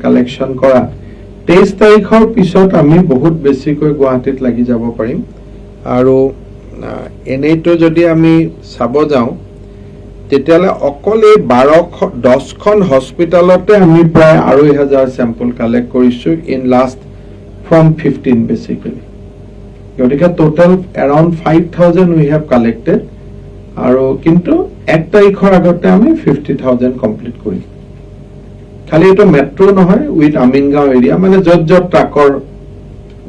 23 tarikhor pisot ami bahut beshi koi Guwahatit lagi jabo parim aru এনেইটো যদি আমি চাব যাওঁ তেতিয়ালে অকলে 10খন হস্পিটালতে আমি প্ৰায় 2,000 sample collect কৰিছো ইন লাষ্ট ফ্ৰম 15 বেসিক্যালি গতিকে total around 5,000 we have collected আৰু কিন্তু 1 তাৰিখৰ আগতে আমি 50,000 কমপ্লিট কৰিম খালি এটো মেট্ৰো নহয় উইথ আমিনগাঁও এৰিয়া মানে যত ট্ৰাকৰ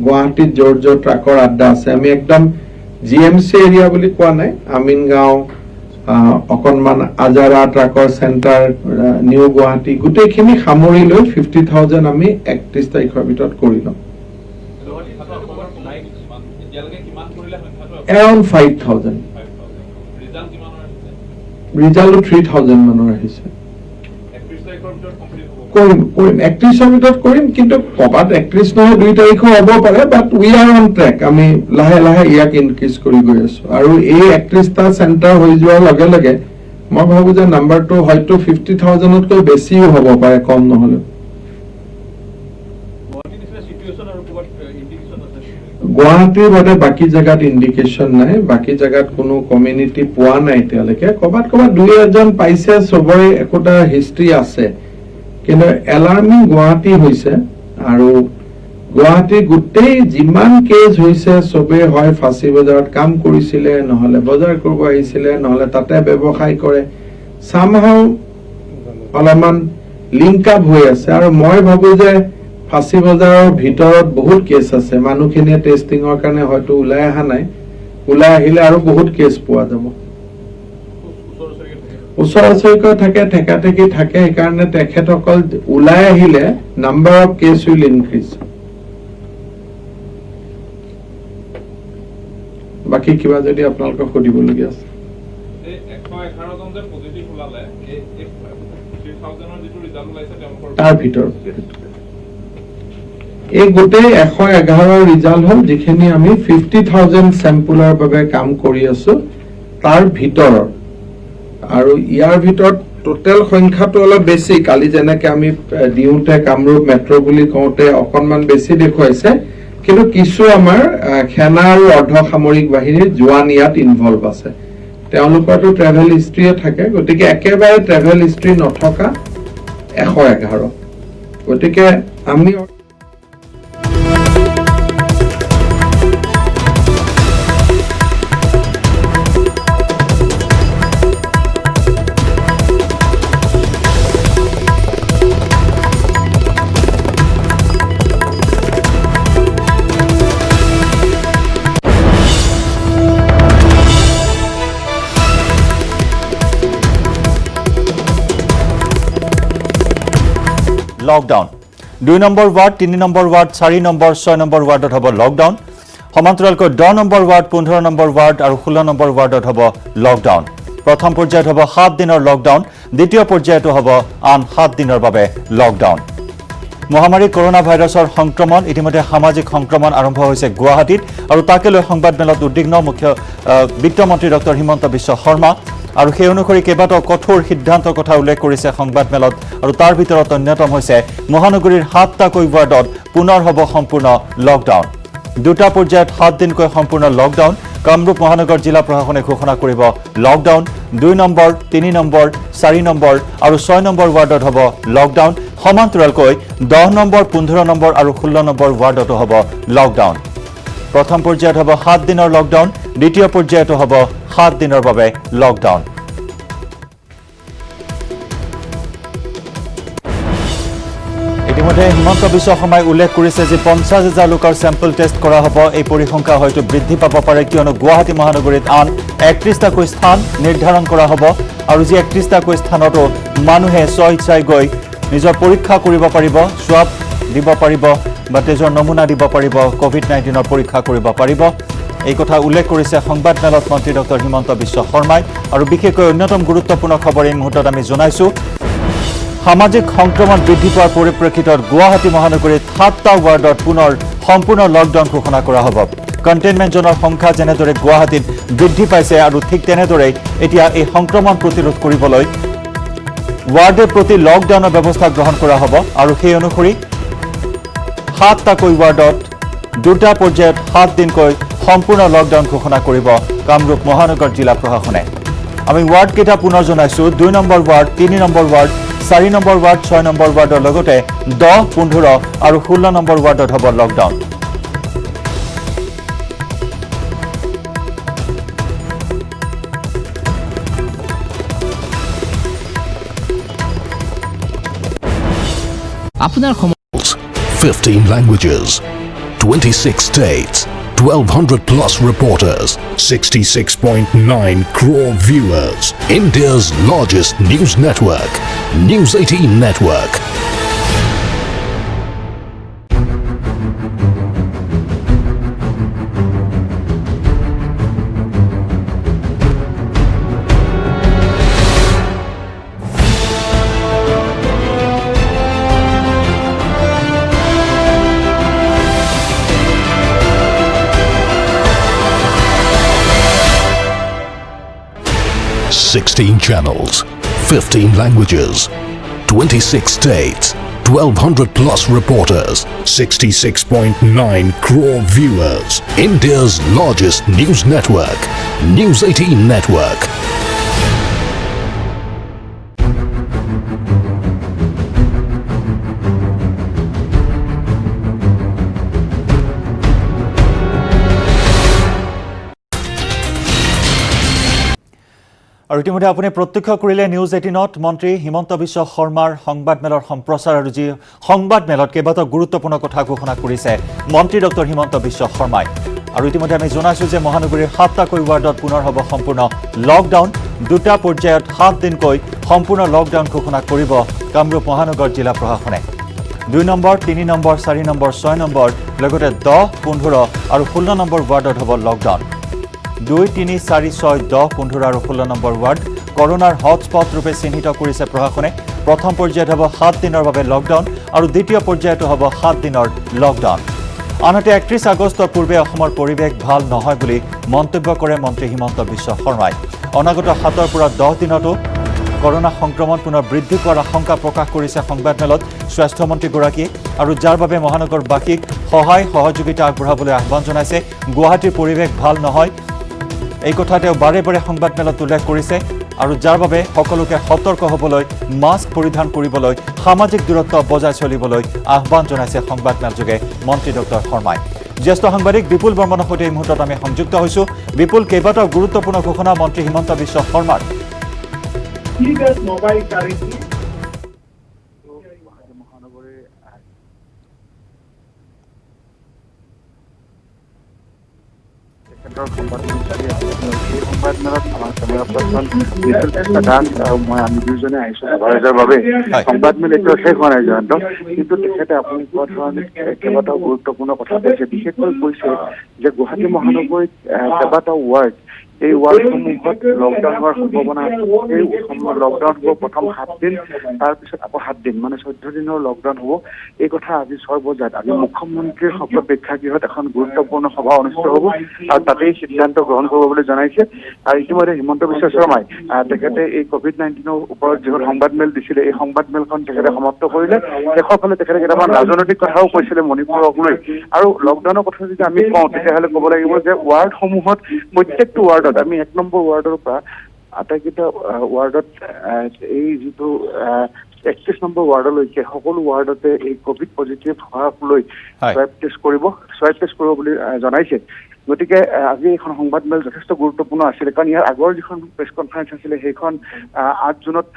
গুৱাহাটীত যত ট্ৰাকৰ আড্ডা আছে আমি একদম GMC area বুলি কোৱা নাই আমিনগাঁও অকণমান আজাৰা ট্ৰাকৰ চেণ্টাৰ নিউ গুৱাহাটী গোটেইখিনি সামৰি লৈ 50,000 আমি 31 তাৰিখৰ ভিতৰত কৰি ল'ম এৰাউণ্ড 5,000 ৰিজাল্ট 3,000 মানৰ আহিছে কৰিম 31ৰ ভিতৰত কৰিম কিন্তু ক'ৰবাত 31 নহয় 2 তাৰিখো হ'ব পাৰে বাট উই আৰ অন ট্ৰেক আমি লাহে লাহে ইয়াক ইনক্ৰিজ কৰি গৈ আছো আৰু এই 31টা চেণ্টাৰ হৈ যোৱাৰ লগে লগে মই ভাবো যে নাম্বাৰটো হয়তো 50,000তকৈ বেছিও হ'ব পাৰে কম নহ'লে গুৱাহাটীৰ বাদে বাকী জেগাত ইণ্ডিকেশ্যন নাই বাকী জেগাত কোনো কমিউনিটি পোৱা নাই এতিয়ালৈকে ক'ৰবাত 2-এজন পাইছে চবৰে একোটা হিষ্ট্ৰী আছে কিন্তু এলাৰ্মিং গুৱাহাটী হৈছে আৰু গুৱাহাটী গোটেই যিমান কেছ হৈছে চবে হয় ফাঁচী বজাৰত কাম কৰিছিলে নহ'লে বজাৰ কৰিব আহিছিলে নহ'লে তাতে ব্যৱসায় কৰে সামহাও অলপমান লিংক আপ হৈ আছে আৰু মই ভাবো যে ফাঁচী বজাৰৰ ভিতৰত বহুত কেছ আছে মানুহখিনিয়ে টেষ্টিঙৰ কাৰণে হয়তো ওলাই অহা নাই ওলাই আহিলে আৰু বহুত কেছ পোৱা যাব ওচৰা-ওচৰিকৈ থাকে ঠেকাঠেকি থাকে সেইকাৰণে তেখেতসকল ওলাই আহিলে number of case will increase বাকী কিবা যদি আপোনালোকক সুধিবলগীয়া আছে তাৰ ভিতৰত এই গোটেই 111 ৰিজাল্ট হ'ল যিখিনি আমি 50,000 চেম্পুলৰ বাবে কাম কৰি আছো তাৰ ভিতৰত আৰু ইয়াৰ ভিতৰত টোটেল সংখ্যাটো অলপ বেছি কালি যেনেকৈ আমি দিওঁতে কামৰূপ মেট্ৰ' বুলি কওঁতে অকণমান বেছি দেখুৱাইছে কিন্তু কিছু আমাৰ সেনা আৰু অৰ্ধ সামৰিক বাহিনীৰ জোৱান ইয়াত ইনভলভ আছে তেওঁলোকৰতো ট্ৰেভেল হিষ্ট্ৰীয়ে থাকে গতিকে একেবাৰে ট্ৰেভেল হিষ্ট্ৰী নথকা 111 গতিকে আমি lockdown 2 number ward 3 number ward 4 number 6 number ৱাৰ্ডত হ'ব লকডাউন সমান্তৰালকৈ 10 নম্বৰ ৱাৰ্ড 15 নম্বৰ ৱাৰ্ড আৰু 16 নম্বৰ ৱাৰ্ডত হ'ব লকডাউন প্ৰথম পৰ্যায়ত হ'ব 7 দিনৰ লকডাউন দ্বিতীয় পৰ্যায়তো হ'ব আন 7 দিনৰ বাবে লকডাউন মহামাৰী কৰোনা ভাইৰাছৰ সংক্ৰমণ ইতিমধ্যে সামাজিক সংক্ৰমণ আৰম্ভ হৈছে গুৱাহাটীত আৰু তাকে লৈ সংবাদমেলত উদ্বিগ্ন মুখ্য বিত্তমন্ত্ৰী ডক্টৰ হিমন্ত বিশ্ব শৰ্মা আৰু সেই অনুসৰি কেইবাটাও কঠোৰ সিদ্ধান্তৰ কথা উল্লেখ কৰিছে সংবাদমেলত আৰু তাৰ ভিতৰত অন্যতম হৈছে মহানগৰীৰ 7টাকৈ ৱাৰ্ডত পুনৰ হ'ব সম্পূৰ্ণ লকডাউন দুটা পৰ্যায়ত 7 দিনকৈ সম্পূৰ্ণ লকডাউন কামৰূপ মহানগৰ জিলা প্ৰশাসনে ঘোষণা কৰিব লকডাউন 2 নম্বৰ 3 নম্বৰ 4 নম্বৰ আৰু 6 নম্বৰ ৱাৰ্ডত হ'ব লকডাউন সমান্তৰালকৈ 10 নম্বৰ 15 নম্বৰ আৰু 16 নম্বৰ ৱাৰ্ডতো হ'ব লকডাউন প্ৰথম পৰ্যায়ত হ'ব 7 দিনৰ লকডাউন দ্বিতীয় পৰ্যায়তো হ'ব 7 দিনৰ বাবে লকডাউন ইতিমধ্যে হিমন্ত বিশ্ব শৰ্মাই উল্লেখ কৰিছে যে 50,000 লোকৰ চেম্পল টেষ্ট কৰা হ'ব এই পৰিসংখ্যা হয়তো বৃদ্ধি পাব পাৰে কিয়নো গুৱাহাটী মহানগৰীত আন 31টাকৈ স্থান নিৰ্ধাৰণ কৰা হ'ব আৰু যি 31টাকৈ স্থানতো মানুহে স্বইচ্ছাই গৈ নিজৰ পৰীক্ষা কৰিব পাৰিব স্বাব দিব পাৰিব বা তেজৰ নমুনা দিব পাৰিব কোভিড-19ৰ পৰীক্ষা কৰিব পাৰিব এই কথা উল্লেখ কৰিছে সংবাদমেলত মন্ত্ৰী ডক্টৰ হিমন্ত বিশ্ব শৰ্মাই আৰু বিশেষকৈ অন্যতম গুৰুত্বপূৰ্ণ খবৰ এই মুহূৰ্তত আমি জনাইছো সামাজিক সংক্ৰমণ বৃদ্ধি পোৱাৰ পৰিপ্ৰেক্ষিতত গুৱাহাটী মহানগৰীত 7টা ৱাৰ্ডত পুনৰ সম্পূৰ্ণ লকডাউন ঘোষণা কৰা হ'ব কণ্টেইনমেণ্ট জোনৰ সংখ্যা যেনেদৰে গুৱাহাটীত বৃদ্ধি পাইছে আৰু ঠিক তেনেদৰে এতিয়া এই সংক্ৰমণ প্ৰতিৰোধ কৰিবলৈ ৱাৰ্ডে প্ৰতি লকডাউনৰ ব্যৱস্থা গ্ৰহণ কৰা হ'ব আৰু সেই অনুসৰি 7টাকৈ ৱাৰ্ডত দুটা পৰ্যায়ত 7 দিনকৈ সম্পূৰ্ণ লকডাউন ঘোষণা কৰিব কামৰূপ মহানগৰ জিলা প্ৰশাসনে আমি ৱাৰ্ড কেইটা পুনৰ জনাইছো 2 number ward 3 number ward 4 number ward 6 number ৱাৰ্ডৰ লগতে 10 15 আৰু 16 নম্বৰ ৱাৰ্ডত হ'ব লকডাউন আপোনাৰ 15 languages 26 states 1,200 plus reporters, 66.9 crore viewers. India's largest news network, News 18 Network. Sixteen channels, 15 languages, 26 states, 1,200 plus reporters, 66.9 crore viewers. India's largest news network, News 18 Network. আৰু ইতিমধ্যে আপুনি প্ৰত্যক্ষ কৰিলে নিউজ 18ত মন্ত্ৰী হিমন্ত বিশ্ব শৰ্মাৰ সংবাদমেলৰ সম্প্ৰচাৰ আৰু যি সংবাদমেলত কেইবাটাও গুৰুত্বপূৰ্ণ কথা ঘোষণা কৰিছে মন্ত্ৰী ডক্টৰ হিমন্ত বিশ্ব শৰ্মাই আৰু ইতিমধ্যে আমি জনাইছোঁ যে মহানগৰীৰ 7টাকৈ ৱাৰ্ডত পুনৰ হ'ব সম্পূৰ্ণ লকডাউন 2টা পৰ্যায়ত 7 দিনকৈ সম্পূৰ্ণ লকডাউন ঘোষণা কৰিব কামৰূপ মহানগৰ জিলা প্ৰশাসনে 2 নম্বৰ 3 নম্বৰ 4 নম্বৰ 6 নম্বৰ লগতে 10 15 আৰু 16 নম্বৰ ৱাৰ্ডত হ'ব লকডাউন 2, 3, 4, 6, 10, 15 আৰু 16 নম্বৰ ৱাৰ্ড কৰোনাৰ হটস্পট ৰূপে চিহ্নিত কৰিছে প্ৰশাসনে প্ৰথম পৰ্যায়ত হ'ব 7 দিনৰ বাবে লকডাউন আৰু দ্বিতীয় পৰ্যায়তো হ'ব 7 দিনৰ লকডাউন আনহাতে 31 আগষ্টৰ পূৰ্বে অসমৰ পৰিৱেশ ভাল নহয় বুলি মন্তব্য কৰে মন্ত্ৰী হিমন্ত বিশ্ব শৰ্মাই অনাগত 7 পৰা 10 দিনতো কৰোনা সংক্ৰমণ পুনৰ বৃদ্ধি পোৱাৰ আশংকা প্ৰকাশ কৰিছে সংবাদমেলত স্বাস্থ্য মন্ত্ৰীগৰাকীয়ে আৰু যাৰ বাবে মহানগৰবাসীক সহায় সহযোগিতা আগবঢ়াবলৈ আহ্বান জনাইছে গুৱাহাটীৰ পৰিৱেশ ভাল নহয় এই কথা তেওঁ বাৰে বাৰে সংবাদমেলত উল্লেখ কৰিছে আৰু যাৰ বাবে সকলোকে সতৰ্ক হ'বলৈ মাস্ক পৰিধান কৰিবলৈ সামাজিক দূৰত্ব বজাই চলিবলৈ আহ্বান জনাইছে সংবাদমেলযোগে মন্ত্ৰী ডক্টৰ শৰ্মাই জ্যেষ্ঠ সাংবাদিক বিপুল বৰ্মনৰ সৈতে এই মুহূৰ্তত আমি সংযুক্ত হৈছোঁ বিপুল কেইবাটাও গুৰুত্বপূৰ্ণ ঘোষণা মন্ত্ৰী হিমন্ত বিশ্ব শৰ্মাৰ সংবাদমেলত আমাৰ কেমেৰা পাৰ্চন দাস আৰু মই আমি দুজনে আহিছোঁ কভাৰেজৰ বাবে সংবাদমেল এতিয়াও শেষ হোৱা নাই জয়ন্ত কিন্তু তেখেতে আপুনি কোৱা ধৰণে কেইবাটাও গুৰুত্বপূৰ্ণ কথা কৈছে বিশেষকৈ কৈছে যে গুৱাহাটী মহানগৰীত কেইবাটাও ৱাৰ্ড এই ৱাৰ্ডসমূহত লকডাউন হোৱাৰ সম্ভাৱনা আছে এই লকডাউন হ'ব প্ৰথম 7 দিন তাৰপিছত আকৌ 7 দিন মানে 14 দিনৰ লকডাউন হ'ব এই কথা আজি 6 বজাত আজি মুখ্যমন্ত্ৰীৰ শপত প্ৰেক্ষাগৃহত এখন গুৰুত্বপূৰ্ণ সভা অনুষ্ঠিত হ'ব আৰু তাতেই সিদ্ধান্ত গ্ৰহণ কৰিব বুলি জনাইছে আৰু ইতিমধ্যে হিমন্ত বিশ্ব শৰ্মাই তেখেতে এই COVID-19ৰ ওপৰত যিখন সংবাদমেল দিছিলে এই সংবাদমেলখন তেখেতে সমাপ্ত কৰিলে শেষৰ ফালে তেখেতে কেইটামান ৰাজনৈতিক কথাও কৈছিলে মণিপুৰক লৈ আৰু লকডাউনৰ কথা যদি আমি কওঁ তেতিয়াহ'লে ক'ব লাগিব যে ৱাৰ্ডসমূহত প্ৰত্যেকটো ৱাৰ্ডত আমি 1 নম্বৰ ৱাৰ্ডৰ পৰা আটাইকেইটা ৱাৰ্ডত এই যিটো 31 নম্বৰ ৱাৰ্ডলৈকে সকলো ৱাৰ্ডতে এই কোভিড পজিটিভ হোৱাক লৈ সোৱাব টেষ্ট কৰিব বুলি জনাইছে গতিকে আজি এখন সংবাদমেল যথেষ্ট গুৰুত্বপূৰ্ণ আছিল কাৰণ ইয়াৰ আগৰ যিখন প্ৰেছ কনফাৰেন্স আছিল সেইখন 8 জুনত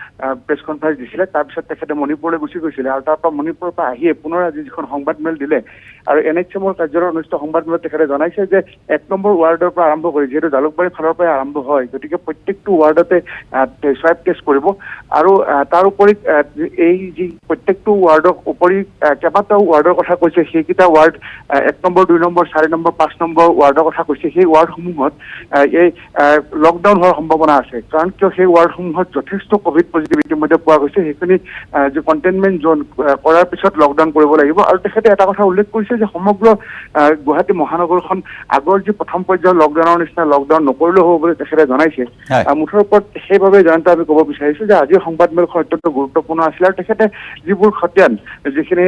প্ৰেছ কনফাৰেন্স দিছিলে তাৰপিছত তেখেতে মণিপুৰলৈ গুচি গৈছিলে আৰু তাৰ পৰা মণিপুৰৰ পৰা আহিয়ে পুনৰ আজি যিখন সংবাদমেল দিলে আৰু NHMৰ কাৰ্যালয়ৰ অনুষ্ঠিত সংবাদমেলত তেখেতে জনাইছে যে 1 নম্বৰ ৱাৰ্ডৰ পৰা আৰম্ভ কৰি যিহেতু জালুকবাৰী ফালৰ পৰা আৰম্ভ হয় গতিকে প্ৰত্যেকটো ৱাৰ্ডতে সোৱাব টেষ্ট কৰিব আৰু তাৰ উপৰি এই যি প্ৰত্যেকটো ৱাৰ্ডৰ উপৰি কেইবাটাও ৱাৰ্ডৰ কথা কৈছে সেইকেইটা ward 1 number 2 number 4 number 5 number ৱাৰ্ডৰ কথা কৈছে সেই ৱাৰ্ডসমূহত এই লকডাউন হোৱাৰ সম্ভাৱনা আছে কাৰণ কিয় সেই ৱাৰ্ডসমূহত যথেষ্ট কোভিড পজিটিভ ইতিমধ্যে পোৱা গৈছে সেইখিনি যে কণ্টেইনমেণ্ট জোন কৰাৰ পিছত লকডাউন কৰিব লাগিব আৰু তেখেতে এটা কথা উল্লেখ কৰিছে যে সমগ্ৰ গুৱাহাটী মহানগৰখন আগৰ যি প্ৰথম পৰ্যায়ৰ লকডাউনৰ নিচিনা লকডাউন নকৰিলেও হ'ব বুলি তেখেতে জনাইছে মুঠৰ ওপৰত সেইবাবে জয়ন্ত আমি ক'ব বিচাৰিছোঁ যে আজিৰ সংবাদমেলখন অত্যন্ত গুৰুত্বপূৰ্ণ আছিল আৰু তেখেতে যিবোৰ খতিয়ান যিখিনি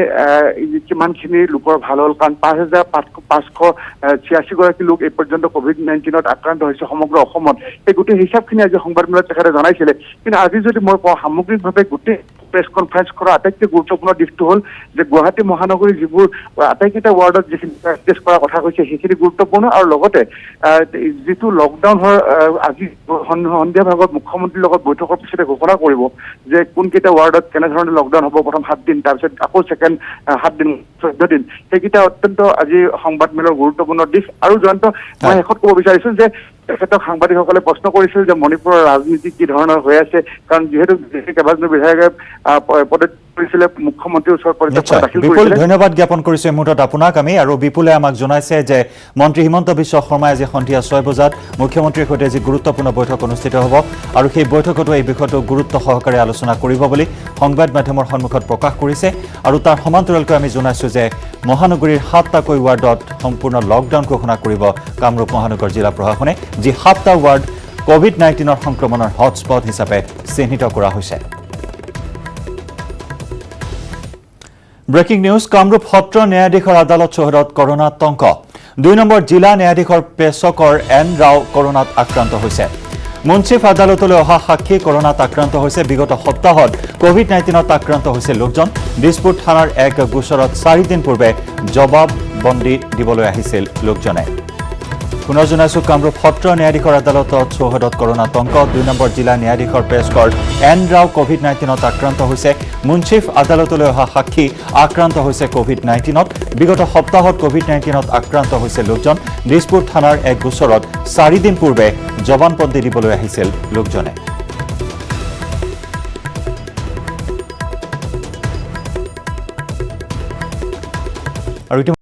কিমানখিনি লোকৰ ভাল হ'ল কাৰণ 5,586 গৰাকী গৰাকী লোক এই পৰ্যন্ত COVID-19 আক্ৰান্ত হৈছে সমগ্ৰ অসমত এই গোটেই হিচাপখিনি আজি সংবাদমেলত তেখেতে জনাইছিলে কিন্তু আজি যদি মই কওঁ সামগ্ৰিকভাৱে গোটেই প্ৰেছ কনফাৰেন্স কৰা আটাইতকৈ গুৰুত্বপূৰ্ণ দিশটো হ'ল যে গুৱাহাটী মহানগৰীৰ যিবোৰ আটাইকেইটা ৱাৰ্ডত যিখিনি টেষ্ট কৰাৰ কথা কৈছে সেইখিনি গুৰুত্বপূৰ্ণ আৰু লগতে যিটো লকডাউন হোৱাৰ আজি সন্ধিয়া ভাগত মুখ্যমন্ত্ৰীৰ লগত বৈঠকৰ পিছতে ঘোষণা কৰিব যে কোনকেইটা ৱাৰ্ডত কেনেধৰণে লকডাউন হ'ব প্ৰথম 7 দিন তাৰপিছত আকৌ ছেকেণ্ড 7 দিন 14 দিন সেইকেইটা অত্যন্ত আজি সংবাদমেলৰ গুৰুত্বপূৰ্ণ দিশ আৰু জয়ন্ত মই শেষত ক'ব বিচাৰিছো যে তেখেতক সাংবাদিকসকলে প্ৰশ্ন কৰিছিল যে মণিপুৰৰ ৰাজনীতি কি ধৰণৰ হৈ আছে কাৰণ যিহেতু কেইবাজনো বিধায়কে পদত্যাগ কৰিছিলে মুখ্যমন্ত্ৰীৰ ওচৰত পদত্যাগ দাখিল কৰিছিলে ধন্যবাদ জ্ঞাপন কৰিছো এই মুহূৰ্তত আপোনাক আমি আৰু বিপুলে আমাক জনাইছে যে মন্ত্ৰী হিমন্ত বিশ্ব শৰ্মাই আজি সন্ধিয়া 6 বজাত মুখ্যমন্ত্ৰীৰ সৈতে যি গুৰুত্বপূৰ্ণ বৈঠক অনুষ্ঠিত হ'ব আৰু সেই বৈঠকতো এই বিষয়টো গুৰুত্ব সহকাৰে আলোচনা কৰিব বুলি সংবাদ মাধ্যমৰ সন্মুখত প্ৰকাশ কৰিছে আৰু তাৰ সমান্তৰালকৈ আমি জনাইছো যে মহানগৰীৰ 7টাকৈ ৱাৰ্ডত সম্পূৰ্ণ লকডাউন ঘোষণা কৰিব কামৰূপ মহানগৰ জিলা প্ৰশাসনে যি 7টা ৱাৰ্ড COVID-19 সংক্ৰমণৰ হটস্পট হিচাপে চিহ্নিত কৰা হৈছে ব্ৰেকিং নিউজ কামৰূপ সত্ৰ ন্যায়াধীশৰ আদালত চৌহদত কৰোনা আতংক 2 নম্বৰ জিলা ন্যায়াধীশৰ পেছকৰ এন ৰাও কৰোনাত আক্ৰান্ত হৈছে মুন্সিফ আদালতলৈ অহা সাক্ষী কৰোনাত আক্ৰান্ত হৈছে বিগত সপ্তাহত COVID-19 আক্ৰান্ত হৈছে লোকজন দিছপুৰ থানাৰ এক গোচৰত 4 দিন পূৰ্বে জবাববন্দী দিবলৈ আহিছিল লোকজনে পুনৰ জনাইছো কামৰূপ সত্ৰ ন্যায়াধীশৰ আদালতত চৌহদত কৰোনা আতংক 2 নম্বৰ জিলা ন্যায়াধীশৰ পেছকৰ এন ৰাও COVID-19 আক্ৰান্ত হৈছে মুন্সিফ আদালতলৈ অহা সাক্ষী আক্ৰান্ত হৈছে COVID-19 বিগত সপ্তাহত COVID-19 আক্ৰান্ত হৈছে লোকজন দিছপুৰ থানাৰ এক গোচৰত 4 দিন পূৰ্বে জবানবন্দী দিবলৈ আহিছিল লোকজনে আৰু